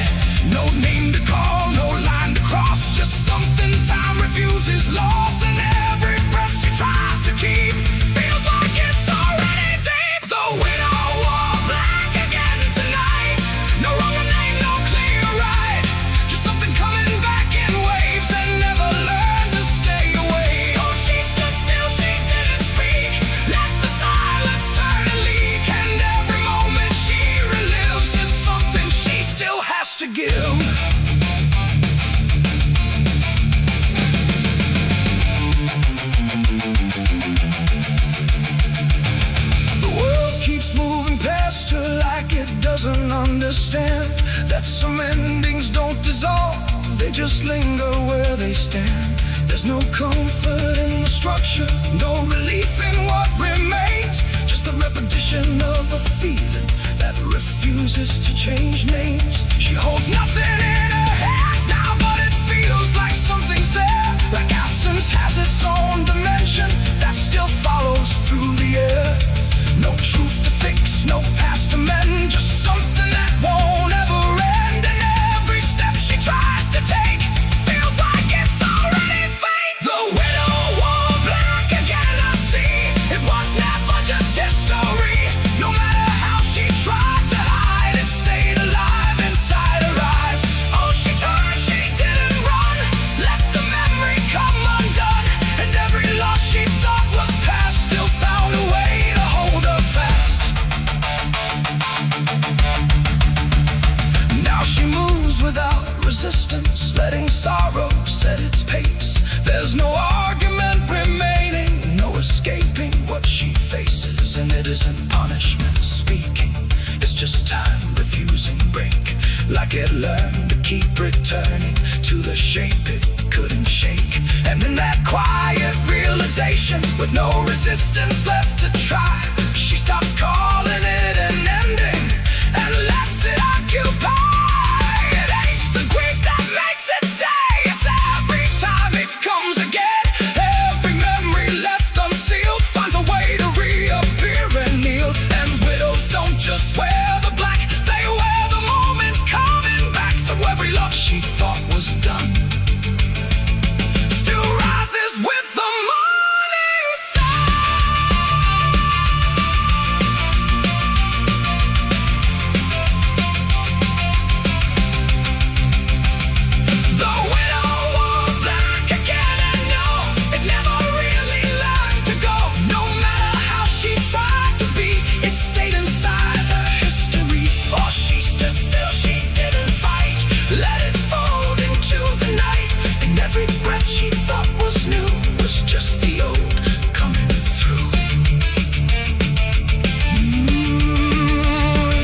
S3: No name to call, no line to cross, just something time refuses loss. And every breath she tries to keep feels like it's already deep. The widow wore black again tonight. No wrong name, no clear right. Just something coming back in waves and never learned to stay away. Oh, she stood still, she didn't speak. Let the silence turn and leak. And every moment she relives is something she still has to give. The world keeps moving past her like it doesn't understand that some endings don't dissolve, they just linger where they stand. There's no comfort in the structure, no relief in what remains. Just the repetition of a feeling that refuses to change names. She holds nothing in her hands now, but it feels like something's there. Like absence has its own dimension that still follows through the air. No truth to fix, no past to mend, just something that won't ever end. And every step she
S1: distance, letting sorrow set its pace. There's no argument remaining, no escaping what she faces. And it isn't punishment speaking, it's just time refusing break. Like it learned to keep returning to the shape it couldn't shake. And in that quiet realization, with no resistance left to try, she stops calling it an ending and lets it occupy. It ain't the grief that makes it stay, it's every time it comes again. Every memory left unsealed finds a way to reappear and kneel. And widows don't just wear the black, they wear the moments coming back. So every love she thought was done still rises with the morning sun. The widow wore black again, and no, it never really learned to go. No matter how she tried to be, it stayed inside her history. Or she stood still, she didn't fight, let it fold into the night. And every breath she thought was new was just the old coming through.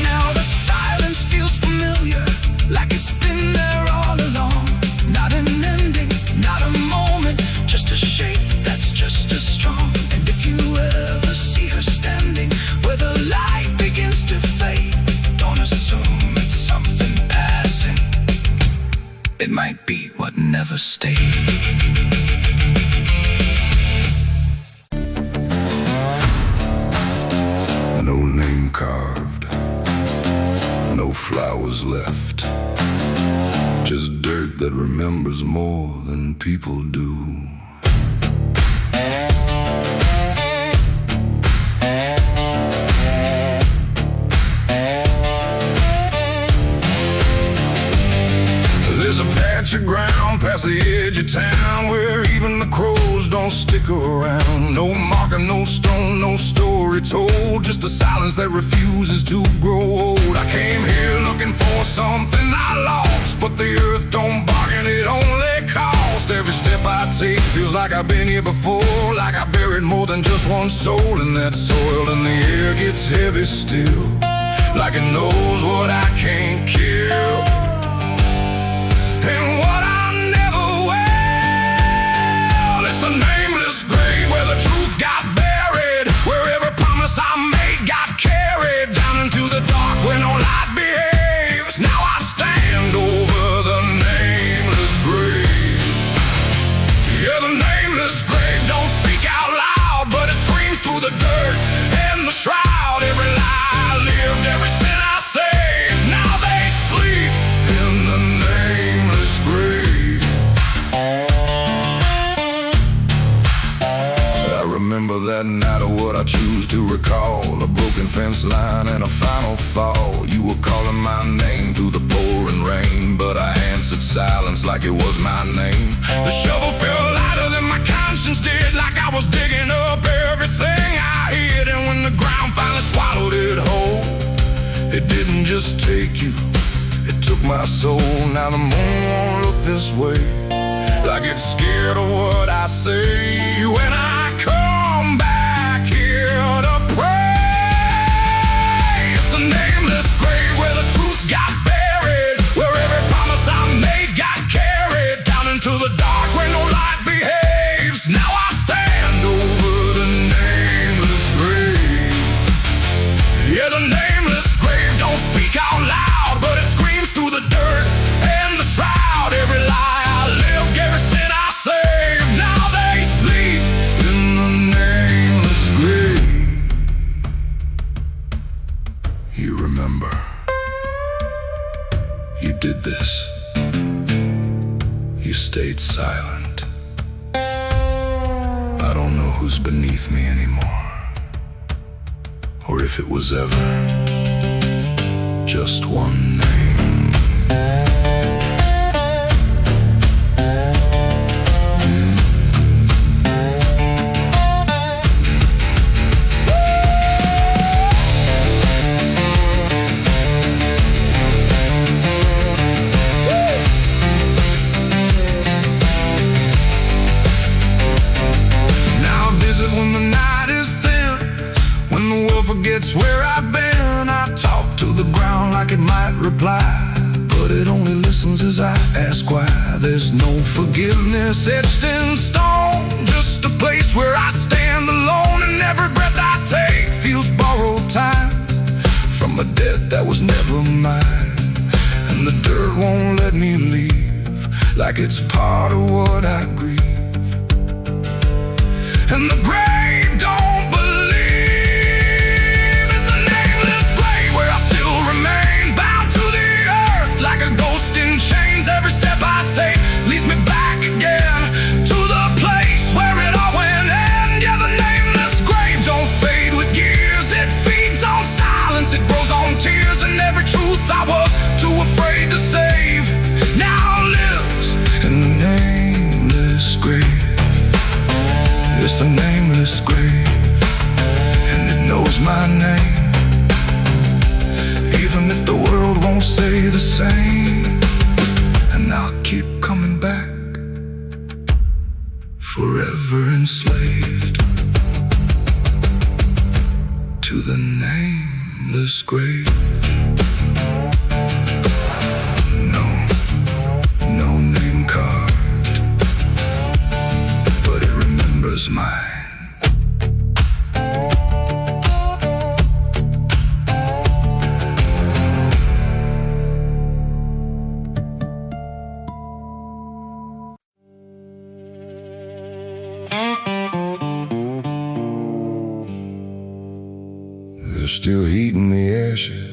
S1: Now the silence feels familiar, like it's been there all along. Not an ending, not a moment, just a shape that's just as strong. And if you ever see her standing where the light begins to fade, don't assume it's something passing, it might be what never stayed.
S3: No name carved, no flowers left, just dirt that remembers more than people do. There's a patch of ground past the edge of town where even the crows don't stick around. No marker, no stone, no story told, just a silence that refuses to grow old. I came here looking for something I lost, but the earth don't bargain, it only cost. Every step I take feels like I've been here before, like I buried more than just one soul in that soil. And the air gets heavy still, like it knows what I can't kill. And what I never will, it's the nameless grave where the truth got buried, where every promise I made got carried down into the dark where no light behaves. Now I stand over the nameless grave. Yeah, the nameless grave don't speak out loud, but it screams through the dirt and the shroud. Every lie I lived, every sin I saved, now they sleep in the nameless grave. I remember that night of what I choose to recall, a broken fence line and a final fall. You were calling my name through the pouring rain, but I answered silence like it was my name. The shovel felt lighter than my conscience did, like I was digging up everything I hid. And when the ground finally swallowed it whole, it didn't just take you, it took my soul. Now the moon won't look this way, like it's scared of what I say when I come back here to pray. It's the nameless grave where the truth got buried, where every promise I made got carried down into the dark where no light behaves. Now I stand over the nameless grave. Yeah, the nameless grave don't speak out loud, but it screams through the dirt and the shroud. Every lie I lived, every sin I saved, now they sleep in the nameless grave. You remember, you did this. You stayed silent. I don't know who's beneath me anymore, or if it was ever just one name.
S1: but it only listens as I ask why. There's no forgiveness etched in stone, just a place where I stand alone, and every breath I take feels borrowed time from a debt that was never mine. And the dirt won't let me leave, like it's part of what I grieve. And the grave don't believe it's the nameless grave where I still remain, bound to the earth like a ghost in chains. Every step I take leads me back again to the place where it all went end. Yeah, the nameless grave don't fade with years. It feeds on silence, it grows on tears, and every truth I was too afraid to save now lives in the nameless grave. It's the nameless grave, and it knows my name, even if the world won't say the same. And I'll keep coming back, forever enslaved to the nameless grave. No name carved, but it remembers mine.
S3: They're still heating the ashes,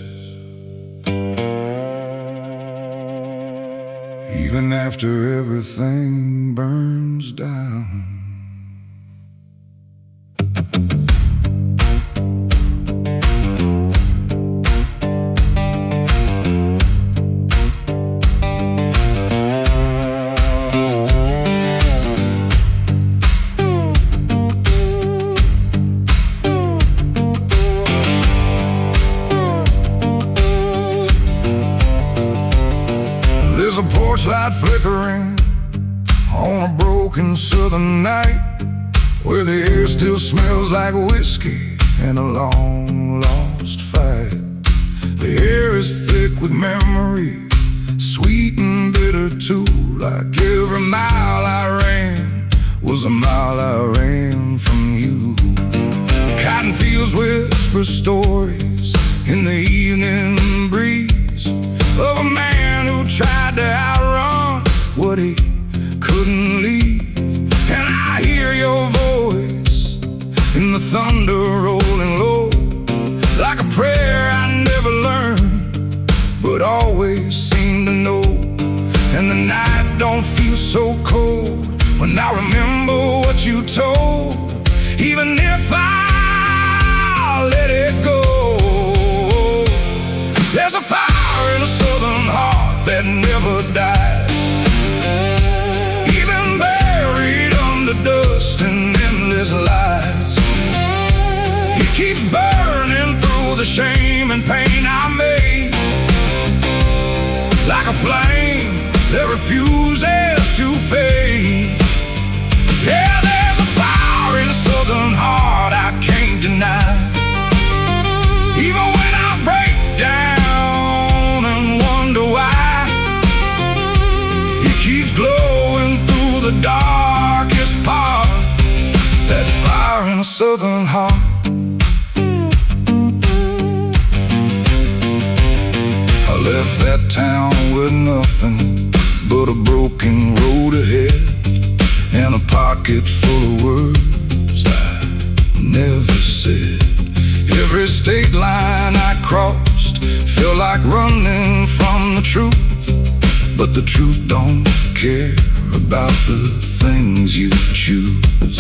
S3: even after everything burns down. There's a porch light flickering on a broken southern night, where the air still smells like whiskey and a long lost fight. The air is thick with memory, sweet and bitter too, like every mile I ran was a mile I ran from you. Cotton fields whisper stories in the evening breeze of a man who tried to outrun what he couldn't leave. And I hear your voice in the thunder rolling low, like a prayer I never learned, but always seem to know. And the night don't feel so cold when I remember what you told, even if I let it go. There's a fire in a southern heart that never dies, even buried under dust and endless lies. It keeps burning through the shame and pain I made, like a flame that refuses to fade. Yeah, there's a fire in a southern heart I can't deny, even when I break down and wonder why. It keeps glowing through the darkest part, that fire in a southern heart. I left that town with nothing but a broken road ahead, and a pocket full of words I never said. Every state line I crossed felt like running from the truth, but the truth don't care about the things you choose.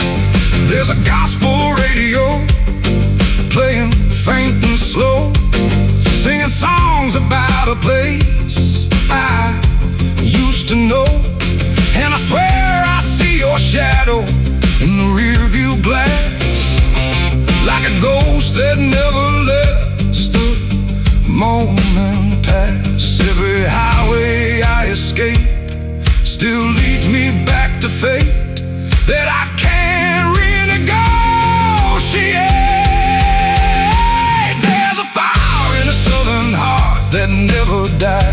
S3: There's a gospel radio playing faint and slow, singing songs about a place I used to know. And I swear I see your shadow in the rearview glass, like a ghost that never lets the moment pass. Every highway I escape still leads me back to fate that I can't renegotiate. There's a fire in a southern heart that never dies,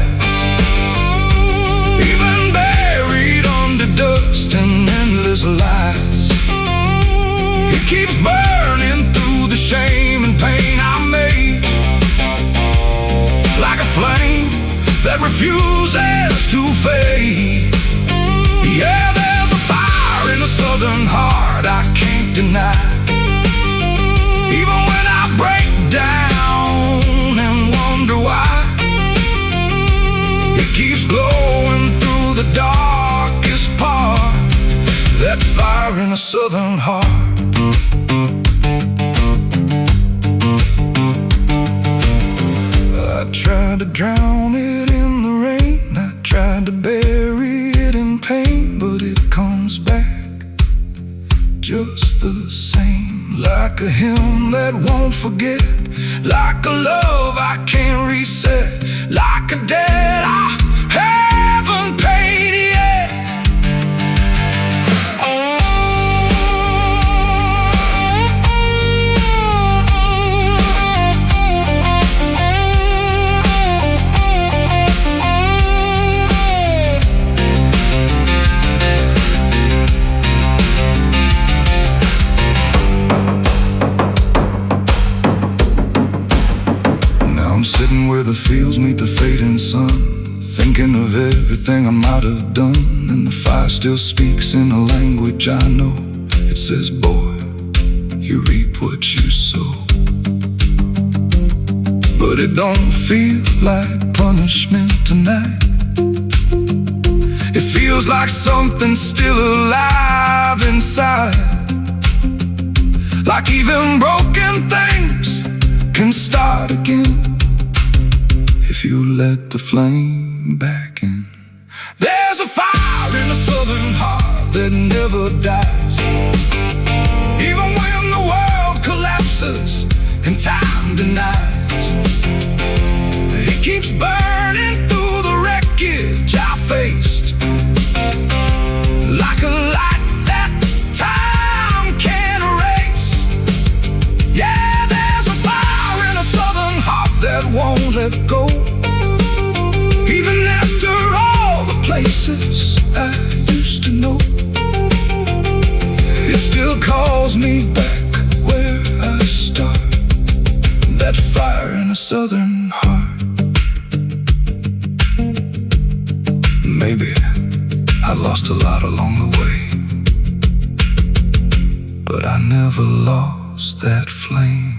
S3: that refuses to fade. Yeah, there's a fire in the southern heart I can't deny. Even when I break down and wonder why, it keeps glowing through the darkest part. That fire in the southern heart. I tried to drown it in the rain, I tried to bury it in pain, but it comes back just the same. Like a hymn that won't forget, like a love I can't reset, like a debt I haven't paid yet. I'm sitting where the fields meet the fading sun, thinking of everything I might have done. And the fire still speaks in a language I know. It says, boy, you reap what you sow. But it don't feel like punishment tonight. It feels like something's still alive inside. Like even broken things can start again if you let the flame back in. There's a fire in the southern heart that never dies. Even when the world collapses and time denies, it keeps burning through the wreckage I faced. Like a light that time can't erase. Yeah, there's a fire in the southern heart that won't let go. Even after all the places I used to know, it still calls me back where I start. That fire in a southern heart. Maybe I lost a lot along the way, but I never lost that flame.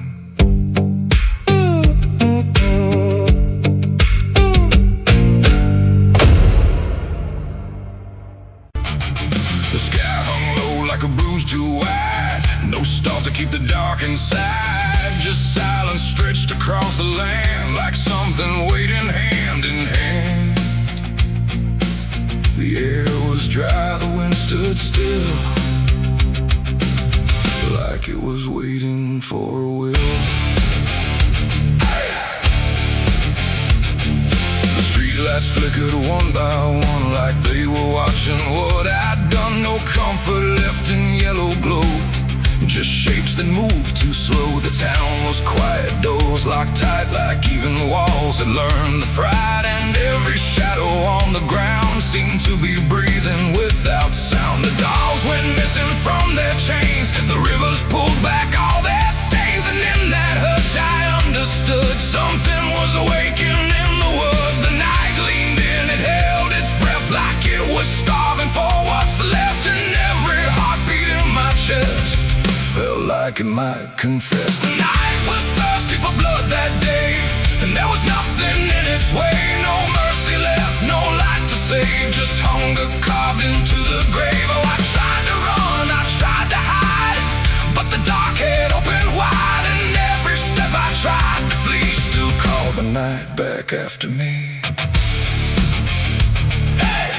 S3: The sky hung low like a bruise too wide. No stars to keep the dark inside. Just silence stretched across the land, like something waiting hand in hand. The air was dry, the wind stood still, like it was waiting for a will. The streetlights flickered one by one, like they were watching what I'd done. No comfort left in yellow glow, just shapes that moved too slow. The town was quiet, doors locked tight, like even walls had learned the fright. And every shadow on the ground seemed to be breathing without sound. The dolls went missing from their chains, the rivers pulled back all their stains. And in that hush I understood something was awakening in the wood. The night leaned in, it held its breath like it was starving for what's left. And every heartbeat in my chest felt like it might confess. The night was thirsty for blood that day, and there was nothing in its way. No mercy left, no light to save, just hunger carved into the grave. Oh, I tried to run, I tried to hide, but the dark had opened wide. And every step I tried to flee still called the night back after me. Hey!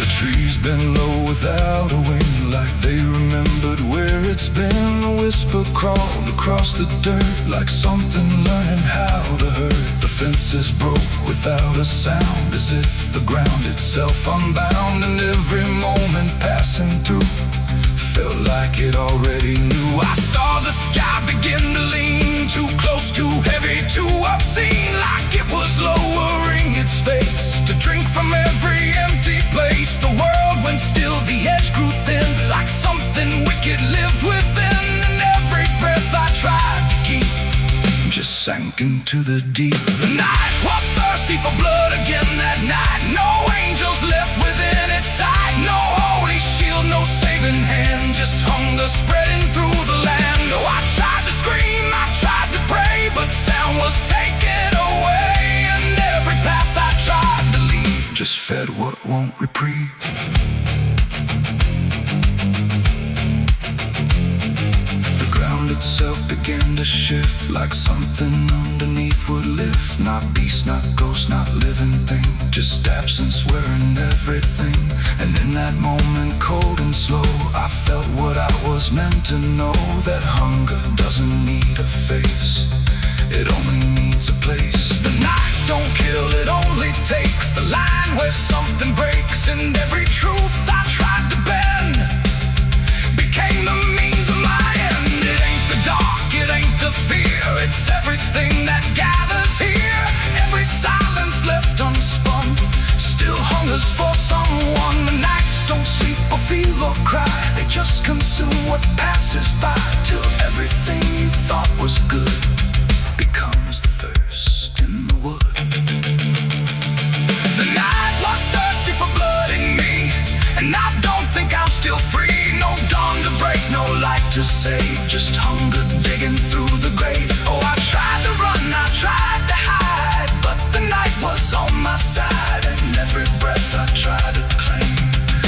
S3: The trees been low without a wind, like they remembered where it's been. A whisper crawled across the dirt, like something learning how to hurt. The fences broke without a sound, as if the ground itself unbound. And every moment passing through felt like it already knew. I saw the sky begin to lean, too close, too heavy, too obscene, like it was lowering its face to drink from every empty place. The world went still, the edge grew thin, like something wicked lived within. And every breath I tried to keep just sank into the deep. The night was thirsty for blood again that night. No angels left within its sight. No holy shield, no saving hand, just hunger spreading through the land. Oh, I tried to scream, I tried to pray, but sound was taken away. And every path I tried to leave just fed what won't reprieve. Itself began to shift like something underneath would lift. Not beast, not ghost, not living thing, just absence wearing everything. And in that moment, cold and slow, I felt what I was meant to know, that hunger doesn't need a face, it only needs a place. The night don't kill, it only takes the line where something breaks, and every truth I tried to bend became the means of my end. It ain't the dark, it ain't the fear, it's everything that gathers here. Every silence left unspun still hungers for someone. The nights don't sleep or feel or cry, they just consume what passes by, till everything you thought was good becomes the thirst in the wood. The night was thirsty for blood in me, and I don't think I'm still free. No dawn to break, no light to save, just hunger digging through the grave. Oh, I tried to run, I tried to hide, but the night was on my side, and every breath I tried to claim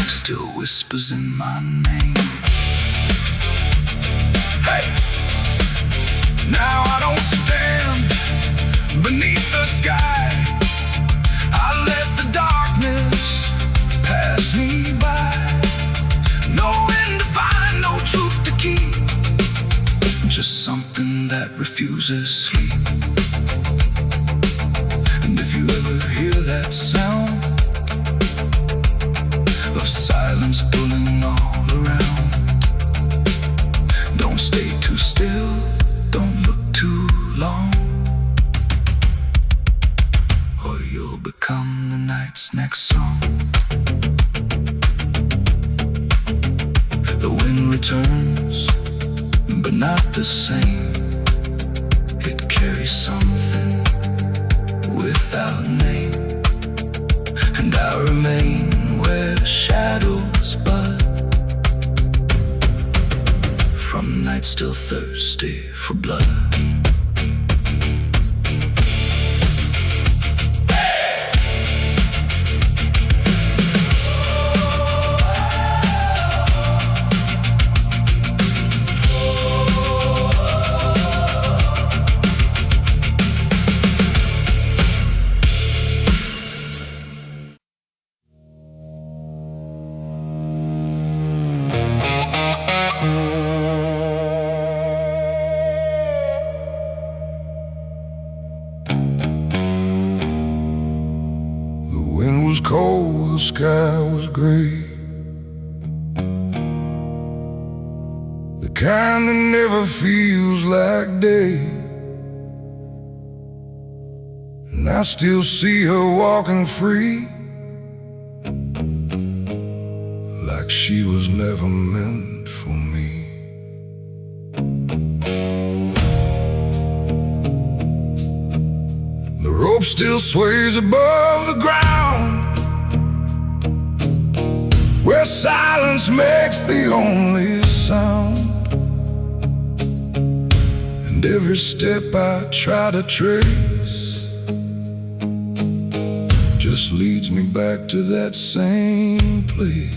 S3: still whispers in my name. Hey, now I don't stand beneath the sky, I let the darkness pass me by. No end to find, no truth to keep, just something that refuses sleep. And if you ever hear that sound of silence pulling all around, don't stay too still, don't look too long, or you'll become the night's next song. The wind returns, but not the same. It carries something without name, and I remain where shadows bud, from nights still thirsty for blood.
S1: Cold, the sky was gray, the kind that never feels like day. And I still see her walking free, like she was never meant for me. The rope still sways above the ground, where silence makes the only sound. And every step I try to trace just leads me back to that same place.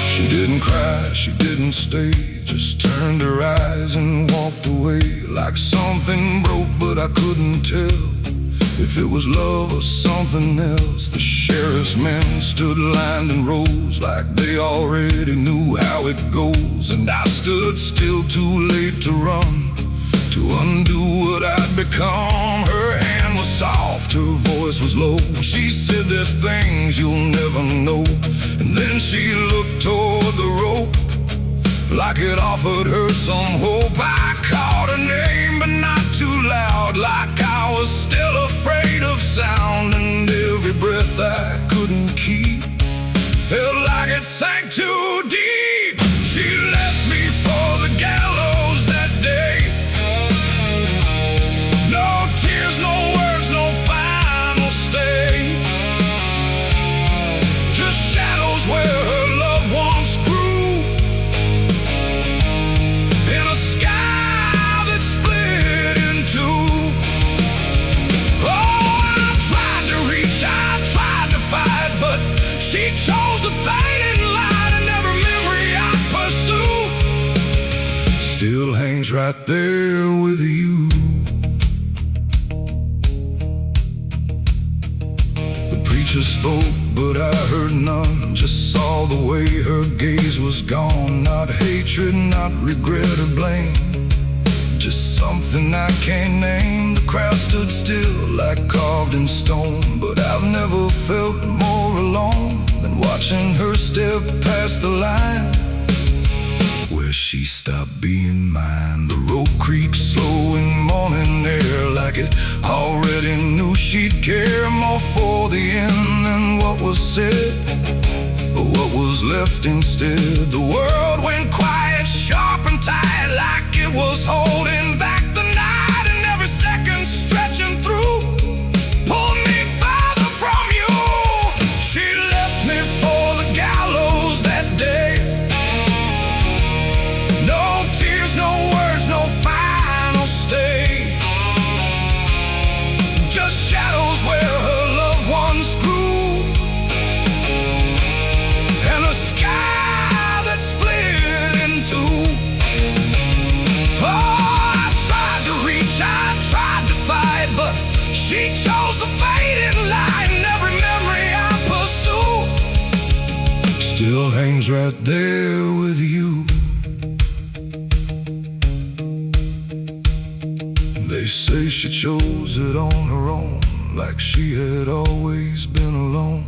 S1: She didn't cry, she didn't stay, just turned her eyes and walked away, like something broke but I couldn't tell if it was love or something else. The sheriff's men stood lined in rows, like they already knew how it goes. And I stood still, too late to run, to undo what I'd become. Her hand was soft, her voice was low. She said, there's things you'll never know. And then she looked toward the rope, like it offered her some hope. I called her name, but not too loud, like I was still afraid of sound. And every breath I couldn't keep felt like it sank too deep. She left me for the gallows that day,
S3: hangs right there with you. The preacher spoke, but I heard none. Just saw the way her gaze was gone. Not hatred, not regret or blame, just something I can't name. The crowd stood still like carved in stone, but I've never felt more alone than watching her step past the line where she stopped being mine. The road creaks slow in morning air, like it already knew she'd care more for the end than what was said, or what was left instead. The world went quiet, sharp and tight, like it was holding back the night, and every second stretching through pulled me farther from you. She left me for the gallows that day. No tears, no words, no final stay, just shadows where her loved ones grew, and a sky that split in two. Oh, I tried to reach, I tried to fight, but she chose the faded line. Every memory I pursue still hangs right there with you. They say she chose it on her own, like she had always been alone,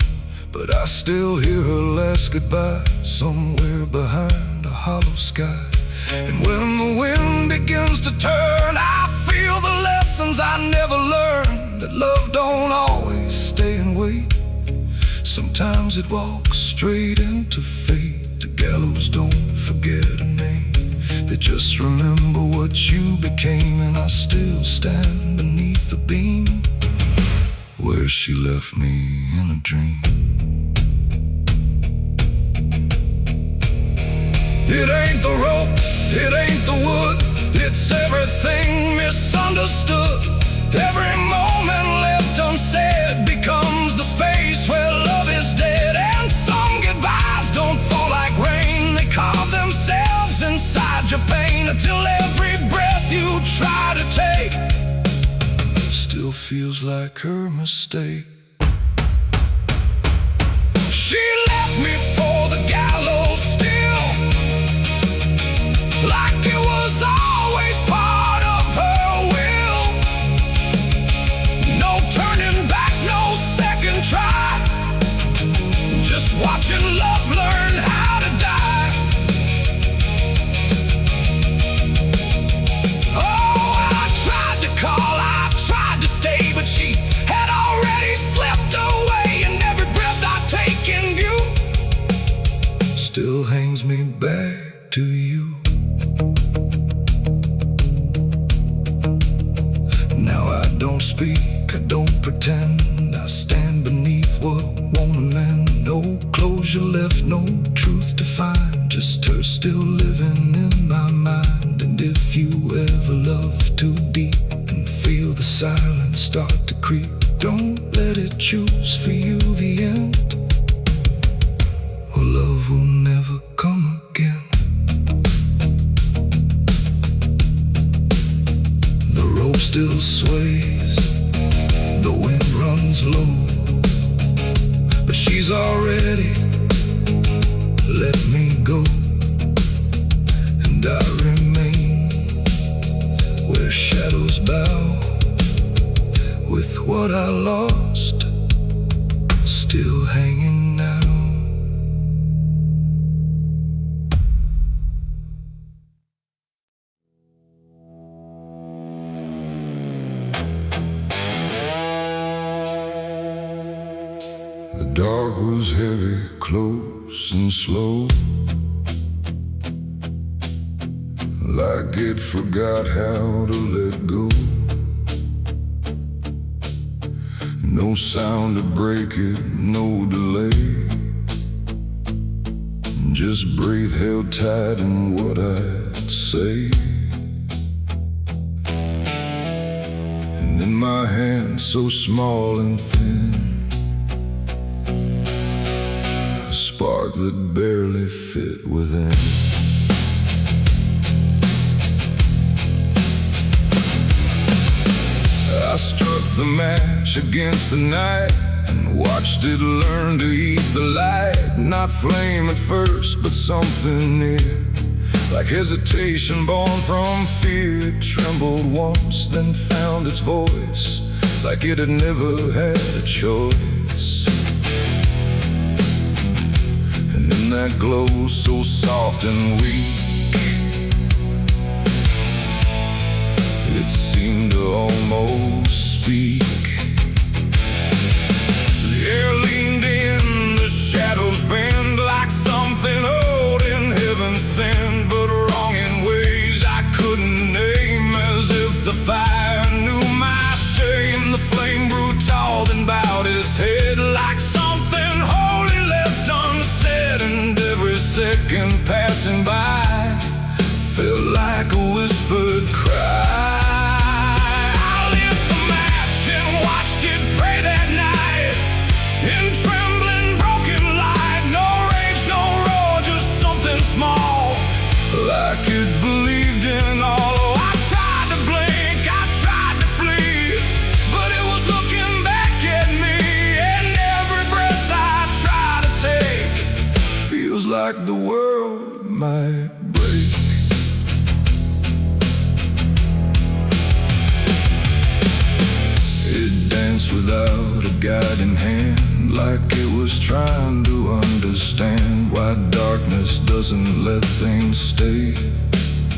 S3: but I still hear her last goodbye somewhere behind a hollow sky. And when the wind begins to turn, I feel the lessons I never learned, that love don't always stay and wait. Sometimes it walks straight into fate. The gallows don't forget a name, they just remember what you became. And I still stand beneath the beam where she left me in a dream. It ain't the rope, it ain't the wood, it's everything misunderstood. Every moment left unsaid becomes the space where love is dead. And some goodbyes don't fall like rain, they carve themselves inside your pain, until every breath you try to take still feels like her mistake. She left me for the gallows still, like it was always part of her will. No turning back, no second try, just watching love learn how to die. Oh, I tried to call, I tried to stay, but she had already slipped away. And every breath I take in view still hangs me back to you. Now I don't speak, I don't pretend, I stand beneath what won't amend. No closure left, no truth to find, just her still living in my mind. And if you ever love too deep and feel the silence start to creep, don't let it choose for you the end, or love will never come again. The rope still sways, the wind runs low, but she's already let me go. And I remain where shadows bow, with what I lost still hanging now. The dark was heavy, close and slow, like it forgot how to let go. No sound to break it, no delay, just breath held tight in what I'd say. And in my hand so small and thin, a spark that barely fit within. the match against the night and watched it learn to eat the light. Not flame at first, but something near, like hesitation born from fear. It trembled once, then found its voice, like it had never had a choice. And in that glow so soft and weak, it seemed to almost speak. The air leaned in, the shadows bend, like something old in heaven sent, but wrong in ways I couldn't name. As if the fire knew my shame, the flame grew tall, then bowed its head, like something holy left unsaid. And every second passing by felt like a whispered cry. Like it believed in all. I tried to blink, I tried to flee, but it was looking back at me. And every breath I try to take feels like the world might break. It danced without a guiding hand, like it was trying to understand why darkness doesn't let things stay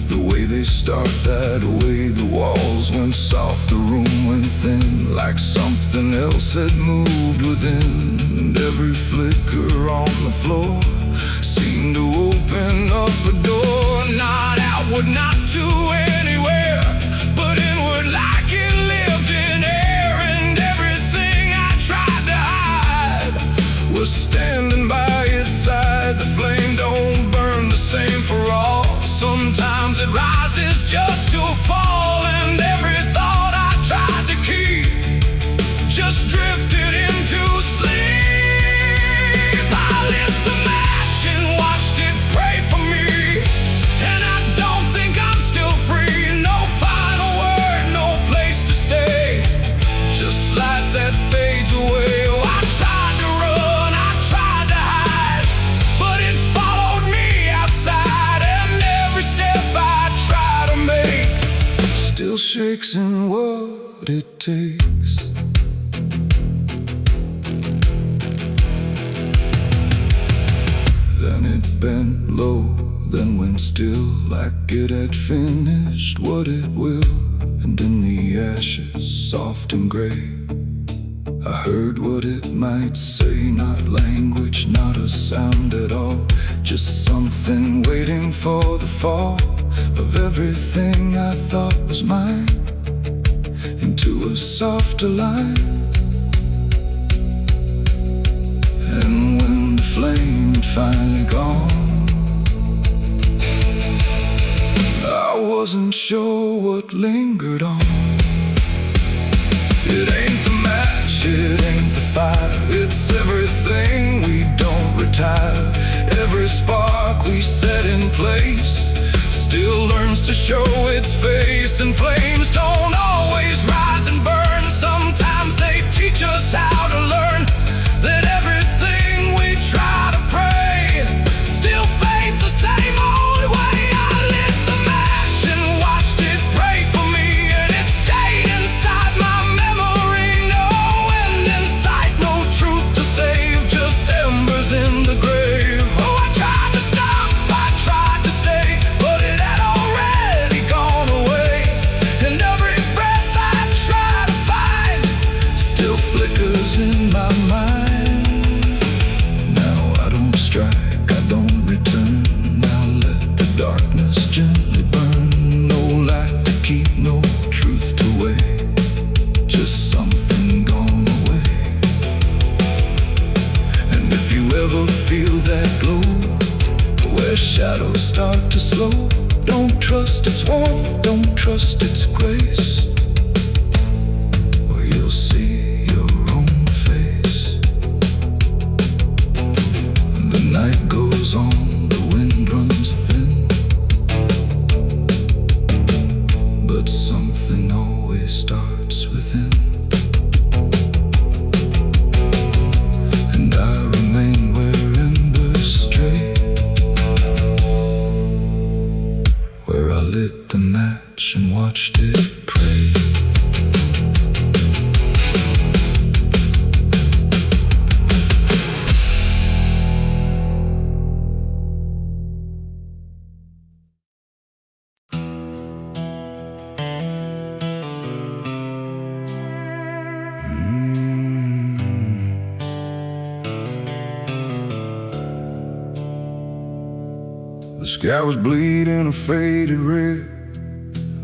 S3: the way they start. That way the walls went soft, the room went thin, like something else had moved within. And every flicker on the floor seemed to open up a door, not outward, not to anywhere, but inward, like it lived in air. And everything I tried to hide was standing by its side. The flame don't burn the same for all. Sometimes it rises just to fall, and every thought I tried to keep just drifted into sleep. I lit the match and watched it pray for me, and I don't think I'm still free. No final word, no place to stay, just light that fades away. Oh, I tried to run, I tried to hide, but it followed me outside. And every step I try to make still shakes in what it takes. Then it bent low, then went still, like it had finished what it will. And in the ashes, soft and gray, I heard what it might say. Not language, not a sound at all, just something waiting for the fall of everything I thought was mine into a softer line. And when the flame had finally gone, I wasn't sure what lingered on. It ain't the match, it ain't the fire, it's everything we don't retire. Every spark we set in place still learns to show its face. And flames don't always rise and burn, sometimes they teach us how to learn that everything we try to pray still fades the same old way. I lit the match and watched it pray for me, and it stayed inside my memory. No end in sight, no truth to save, just embers in the grave. Oh, I tried to stop, I tried to stay, but it had already gone away. And every breath I try to find still flickers in my mind. Now I don't strike, I don't return. Now let the darkness gently burn. No light to keep, no truth to weigh, just something gone away. And if you ever feel that glow, where shadows start to slow, don't trust its warmth, don't trust its grace, or you'll see your own face. The night goes on, the wind runs thin, but something always starts within. sky was bleeding a faded red,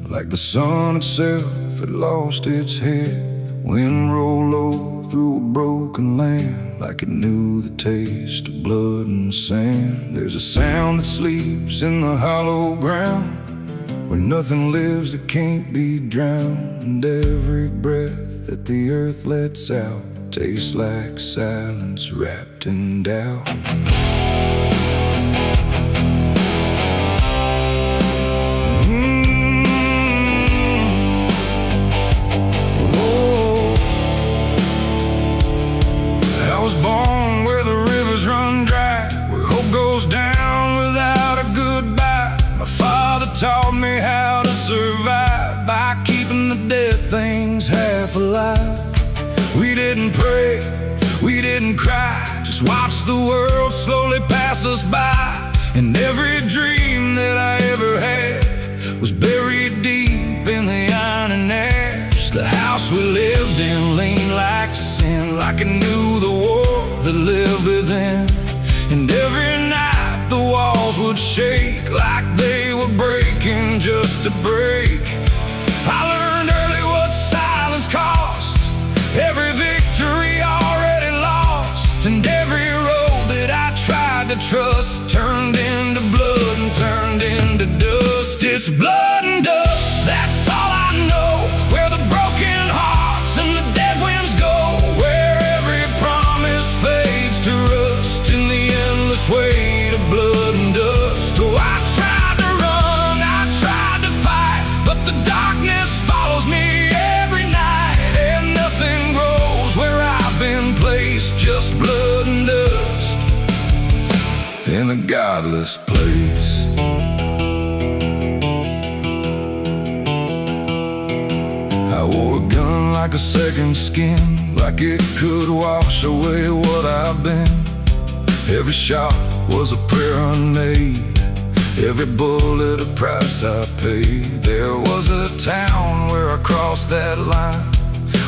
S3: like the sun itself had lost its head. Wind rolled low through a broken land, like it knew the taste of blood and sand. There's a sound that sleeps in the hollow ground, where nothing lives that can't be drowned. And every breath that the earth lets out tastes like silence wrapped in doubt. I was born where the rivers run dry, where hope goes down without a goodbye. My father taught me how to survive by keeping the dead things half alive. We didn't pray, we didn't cry, just watch the world slowly pass us by. And every dream that I ever had was buried deep in the iron and ash. The house we lived in leaned like sin, like it knew the war that lived within. And every night the walls would shake like they were breaking just to break. I learned early what silence cost, every victory already lost. And every road that I tried to trust turned into blood and turned into dust. It's blood and dust, that's all I know. Where the broken hearts and the dead winds go, where every promise fades to rust in the endless weight of blood and dust. Oh, I tried to run, I tried to fight, but the darkness follows me every night. And nothing grows where I've been placed, just blood and dust in a godless place. I wore a gun like a second skin, like it could wash away what I've been. Every shot was a prayer unmade, every bullet a price I paid. There was a town where I crossed that line,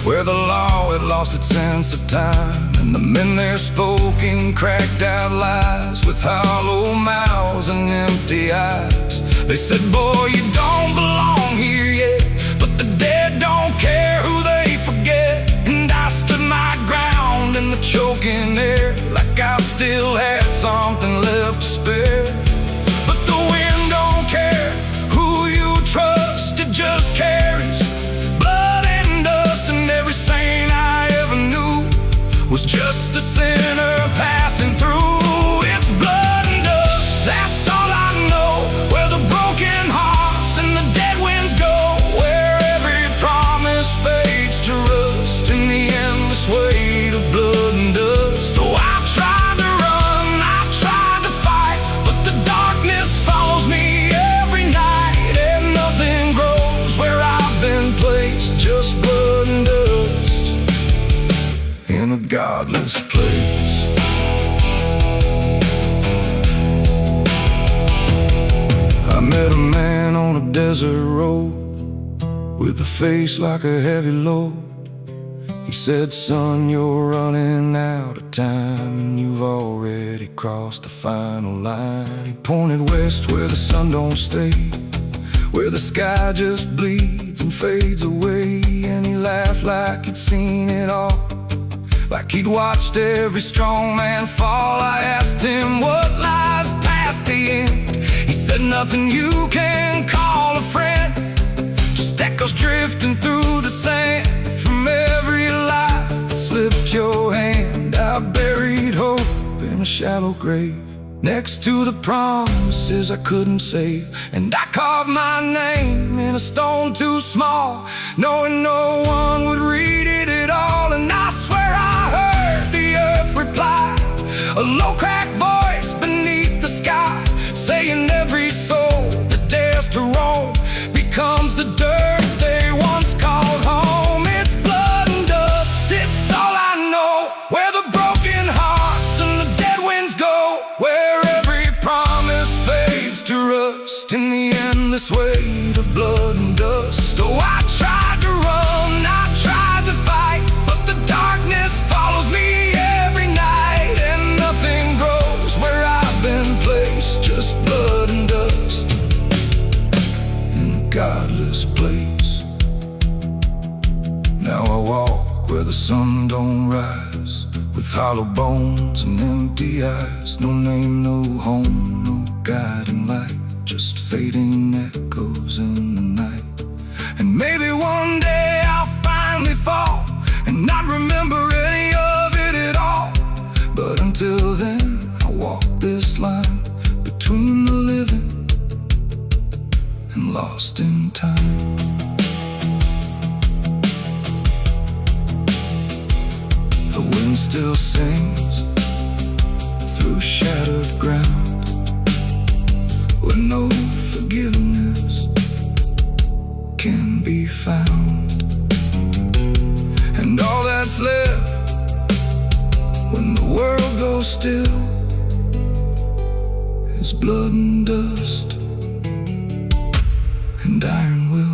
S3: where the law had lost its sense of time. And the men there spoke in cracked out lies, with hollow mouths and empty eyes. They said, boy, you don't belong here yet, but the dead don't care who they forget. And I stood my ground in the choking air, like I still had something left to spare. But the wind don't care who you trust, it just carries blood and dust. And every saint I ever knew was just a sinner passing through. It's blood and dust, that's all I know. Where the broken hearts and the dead winds go, where every promise fades to rust in the endless weight of blood and dust. Oh, I tried to run, I tried to fight, but the darkness follows me every night. And nothing grows where I've been placed, just blood and dust in a godless place. I met a man on a desert road, with a face like a heavy load. He said, son, you're running out of time, and you've already crossed the final line. He pointed west where the sun don't stay, where the sky just bleeds and fades away. And he laughed like he'd seen it all, like he'd watched every strong man fall. I asked him what lies past the end. He said, nothing you can call a friend, just echoes drifting through the sand from every life that slipped your hand. I buried hope in a shallow grave, next to the promises I couldn't save. And I carved my name in a stone too small, knowing no one would read it at all. And I swear I heard the earth reply, a low cracked voice beneath the sky, saying every soul that dares to roam becomes the dirt they once called home. It's blood and dust, it's all I know. Where the broken hearts and the dead winds go, where every promise fades to rust in the endless weight of blood and dust. Oh, I tried to run, I tried to
S1: where the sun don't rise, with hollow bones and empty eyes. No name, no home, no guiding light, just fading echoes in the night. And maybe one day I'll finally fall and not remember any of it at all. But until then, I walk this line between the living and lost in time. The wind still sings through shattered ground, where no forgiveness can be found. And all that's left when the world goes still is blood and dust and iron will.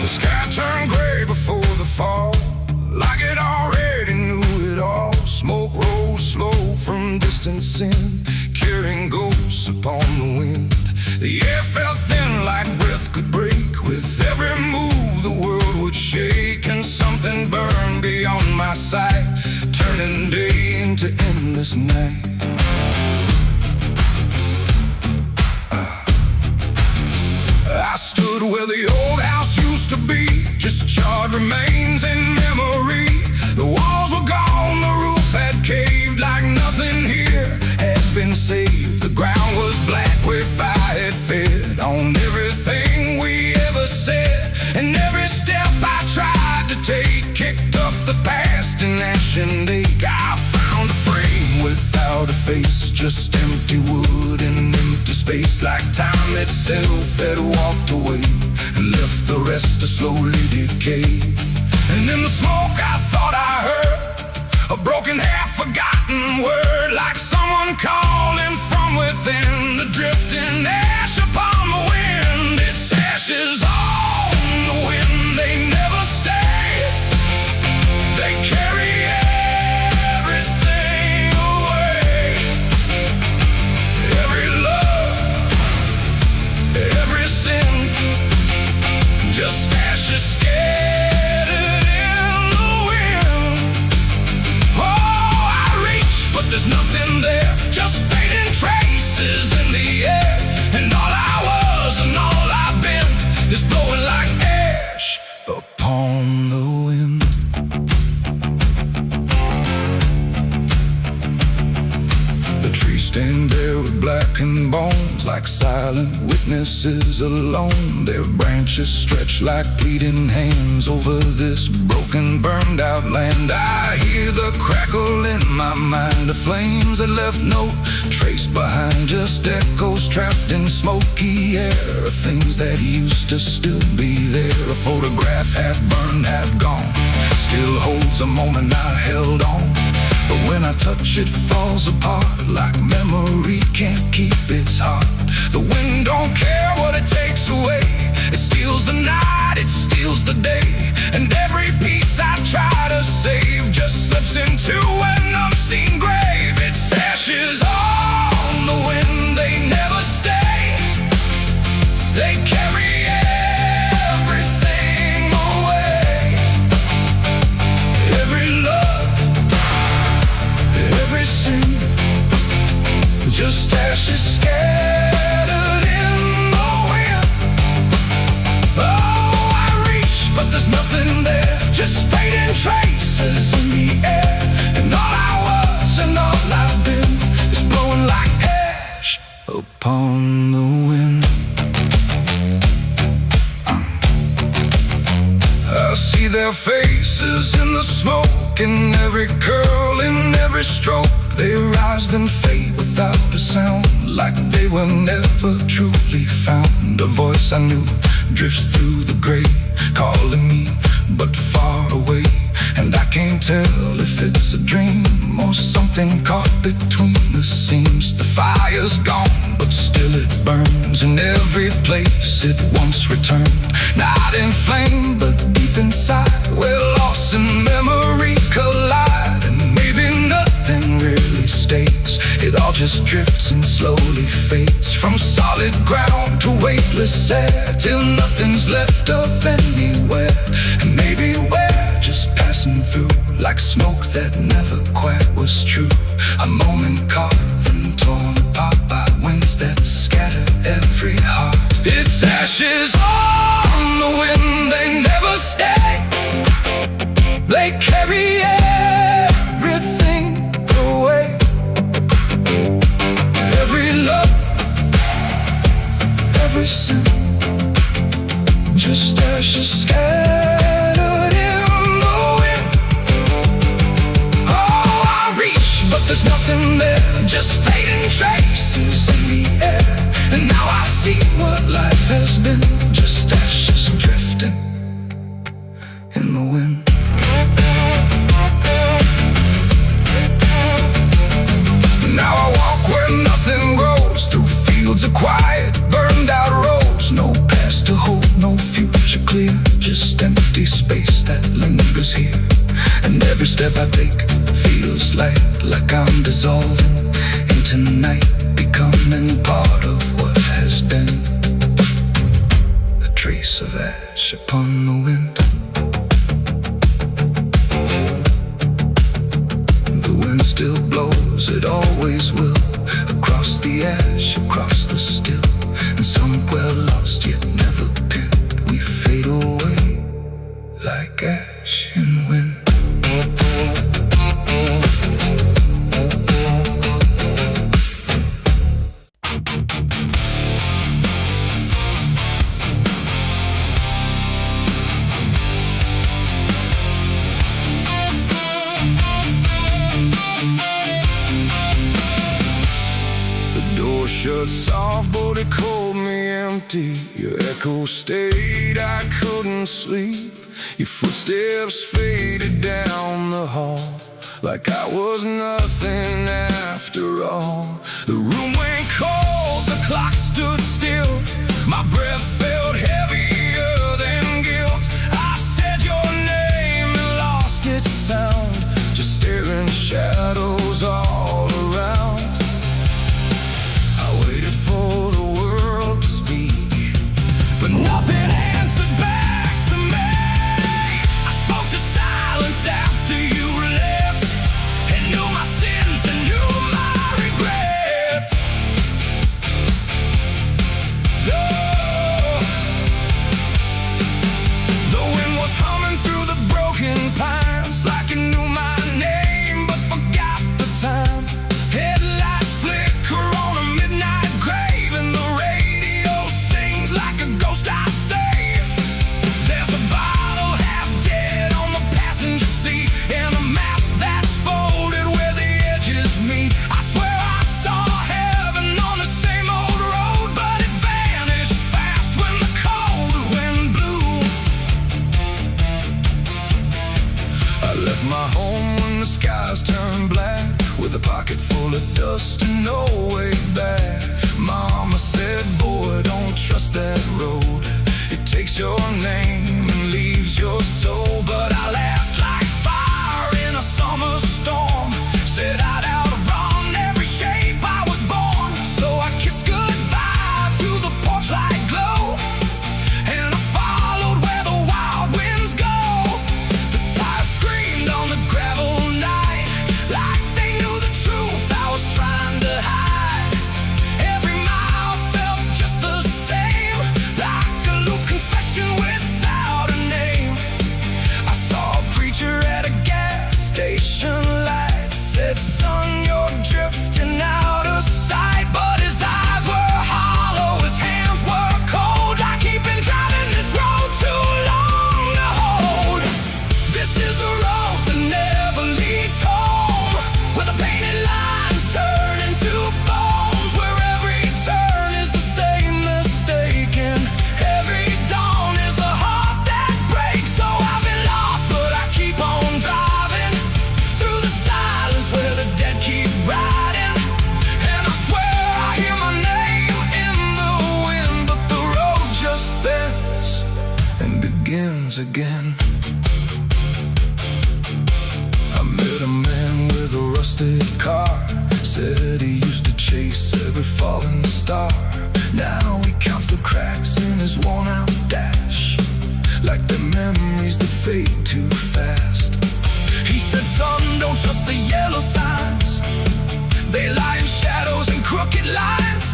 S3: The sky turned gray before the fall, like it already knew it all. Smoke rose slow from distant sin, carrying ghosts upon the wind. The air felt thin like breath could break. With every move the world would shake, and something burned beyond my sight, turning day into endless night. I stood where the old house used to be, just charred remains in memory. The walls were gone, the roof had caved, like nothing here had been saved. The ground was black where fire had fed on everything we ever said. And every step I tried to take kicked up the past in ash and ache. I found a frame without a face, just empty wood and empty space, like time itself had walked away and left the rest to slowly decay. And in the smoke I thought I heard a broken, half-forgotten word, like someone calling from within. The drifting ash upon the wind, its ashes on the wind. They never stay, they carry everything away. Every love, every sin, just ashes scattered in the wind. Oh, I reach, but there's nothing there, just fading traces in the air. And all I was and all I've been is blowing like ash upon the wind. The trees stand bare with blackened bones, like silent witnesses alone. Their branches stretch like pleading hands over this broken, burned out land. I hear the crackle in my mind of flames that left no trace behind, just echoes trapped in smoky air of things that used to still be there. A photograph half burned, half gone, still holds a moment I held on. But when I touch it, falls apart, like memory can't keep its heart. The wind don't care what it takes away, it steals the night, it steals the day. And every piece I try to save just slips into an unseen grave. Its ashes on the wind, they never stay, they carry everything away. Every love, every sin, just ashes scattered in the wind. Oh, I reach, but there's nothing there, just fading traces in the air. And all I was and all I've been is blowing like ash upon the wind. I see their faces in the smoke, in every curl, in every stroke. They rise then fade without a sound, like they were never truly found. A voice I knew drifts through the gray, calling me but far away. And I can't tell if it's a dream or something caught between the seams. The fire's gone, but still it burns
S1: flames in every place it once returned. Not in flame, but deep inside, where loss and memory collide. And maybe nothing really stays, it all just drifts and slowly fades. From solid ground to weightless air, till nothing's left of anywhere. And maybe we're just passing through, like smoke that never quite was true. A moment carved and torn apart by winds that scatter every heart. It's ashes on the wind, they never stay. They carry everything away. Every love, every sin, just ashes scattered in the wind. Oh, I reach, but there's nothing there, just fading traces in the air. And now I see what life has been, just ashes drifting in the wind. Now I walk where nothing grows, through fields of quiet, burned out roads. No past to hold, no future clear, just empty space that lingers here. And every step I take feels like I'm dissolving into night, becoming part of what has been. A trace of ash upon the wind. The wind still blows, it always will, across the ash, across the still. And somewhere lost yet never pinned, we fade away like ash in wind. Shut soft, but it called me empty. Your echo stayed, I couldn't sleep. Your footsteps faded down the hall, like I was nothing after all. The room went cold, the clock stood still. My breath felt heavier than guilt. I said your name and lost its sound, just staring shadows all around. For the world to speak, but nothing answered back to me. I spoke to silence after you left, and knew my sins and knew my regrets. The wind was humming through the broken pines, like it knew my name but forgot the time. Headlights flicker on a midnight grave, and the radio sings like a ghost I saved. There's a bottle half dead on the passenger seat, and a map that's folded where the edges meet. I swear I saw heaven on the same old road, but it vanished fast when the cold wind blew. I left my home when the skies turned black, with a pocket full of dust and no way back. Mama said, boy, don't trust that road. It takes your name and leaves your soul. But I laughed like fire in a summer storm, said I'd outrun every shape I was born. So I kissed goodbye to the porch light glow, and I followed where the wild winds go. The tires screamed on the gravel night, like they knew the truth I was trying to hide.
S3: again. I met a man with a rusted car, said he used to chase every falling star. Now he counts the cracks in his worn-out dash, like the memories that fade too fast. He said, son, don't trust the yellow signs. They lie in shadows and crooked lines.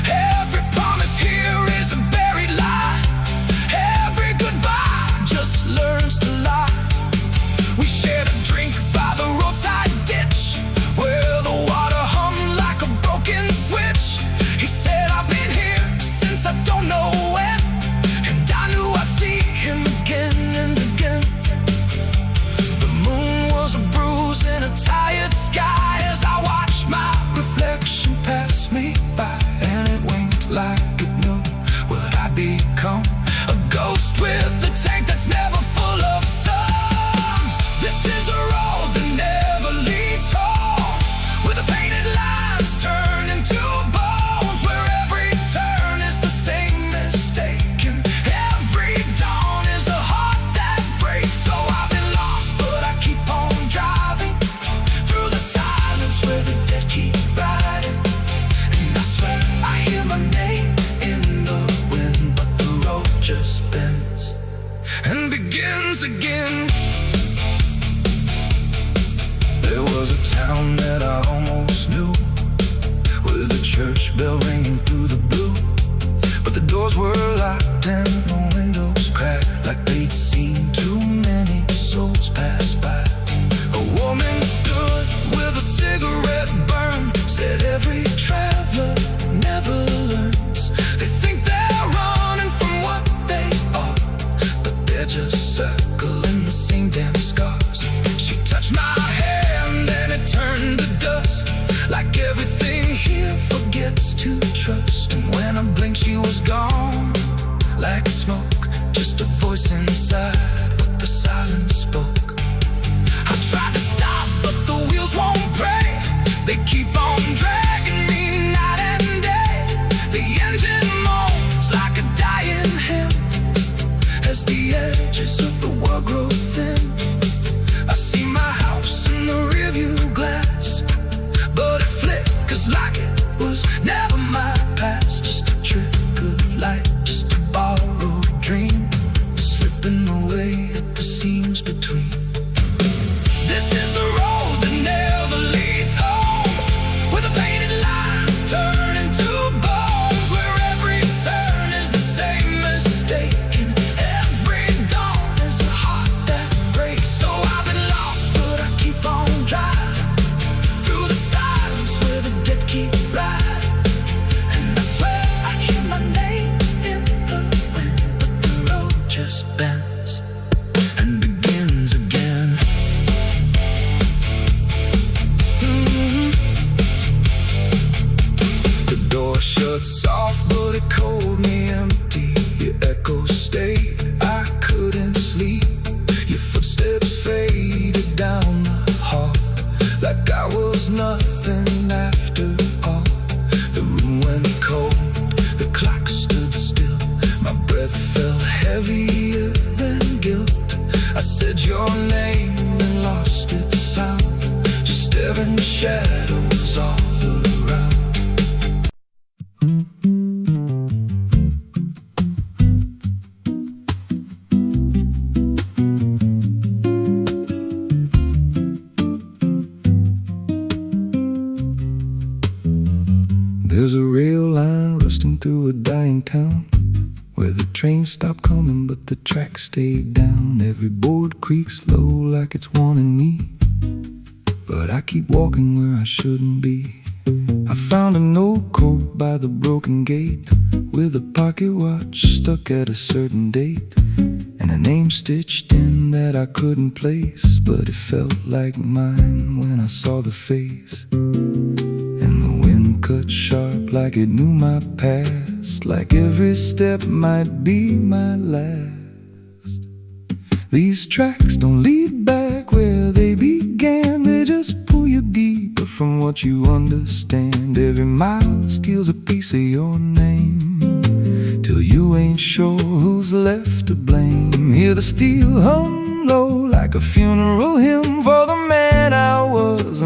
S3: Every promise here is a buried lie. Every goodbye just learns to lie. We shared a drink by the roadside ditch, where the water hummed like a broken switch. He said, I've been here since I don't know when, and I knew I'd see him again and again. The moon was a bruise in a tired sky as I watched my reflection pass me by, and it winked like it knew what I'd become, a ghost with a tank that's never full of sun. This is the road that never leads home, where the painted lines turn into bones, where every turn is the same mistake, and every dawn is a heart that breaks. So I've been lost, but I keep on driving through the silence where the dead keep riding. And I swear I hear my name in the wind, but the road just bends and begins again. There was a town that I almost knew, with a church bell ringing through the blue, but the doors were locked and the windows cracked, like they'd seen too many souls pass by. A woman stood with a cigarette burn, said every traveler never learns. They think they're running from what they are, but they're just circling the same damn scars. She touched my hand and it turned to dust, like everything here forgets to trust. And when I blinked she was gone, like smoke, just a voice inside, but the silence spoke. I tried to stop, but the wheels won't pray. They keep on dragging me night and day. The engine moans like a dying hymn, as the edges of the world grow thin. I see my house in the rearview glass, but it flickers like it was never my past. Just a trick of light, just a borrowed dream, slipping away at the seams between. This is the road that never leads home, where the painted lines turn into bones, where every turn is the same mistake, and every dawn is a heart that breaks. So I've been lost, but I keep on driving through the silence where the dead keep riding. And I swear I hear my name in the wind, but the road just bends and begins again. The door shut soft, but it cold me empty. Your echo stayed, I couldn't sleep. Your footsteps faded down the hall, like I was nothing after all. The room went cold, the clock stood still. My breath felt heavier than guilt. I said your name and lost its sound, just staring shadows all around. There's a rail line rusting through a dying town, where the trains stop coming but the tracks stay down. Every board creaks low like it's warning me, but I keep walking where I shouldn't be. I found an old coat by the broken gate, with a pocket watch stuck at a certain date, and a name stitched in that I couldn't place, but it felt like mine when I saw the face. And the wind cut sharp like it knew my past, like every step might be my last. These tracks don't lead back where they began, they just pull you deeper from what you understand. Every mile steals a piece of your name, till you
S1: you ain't sure who's left to blame. Hear the steel hum low like a funeral hymn for the man I was.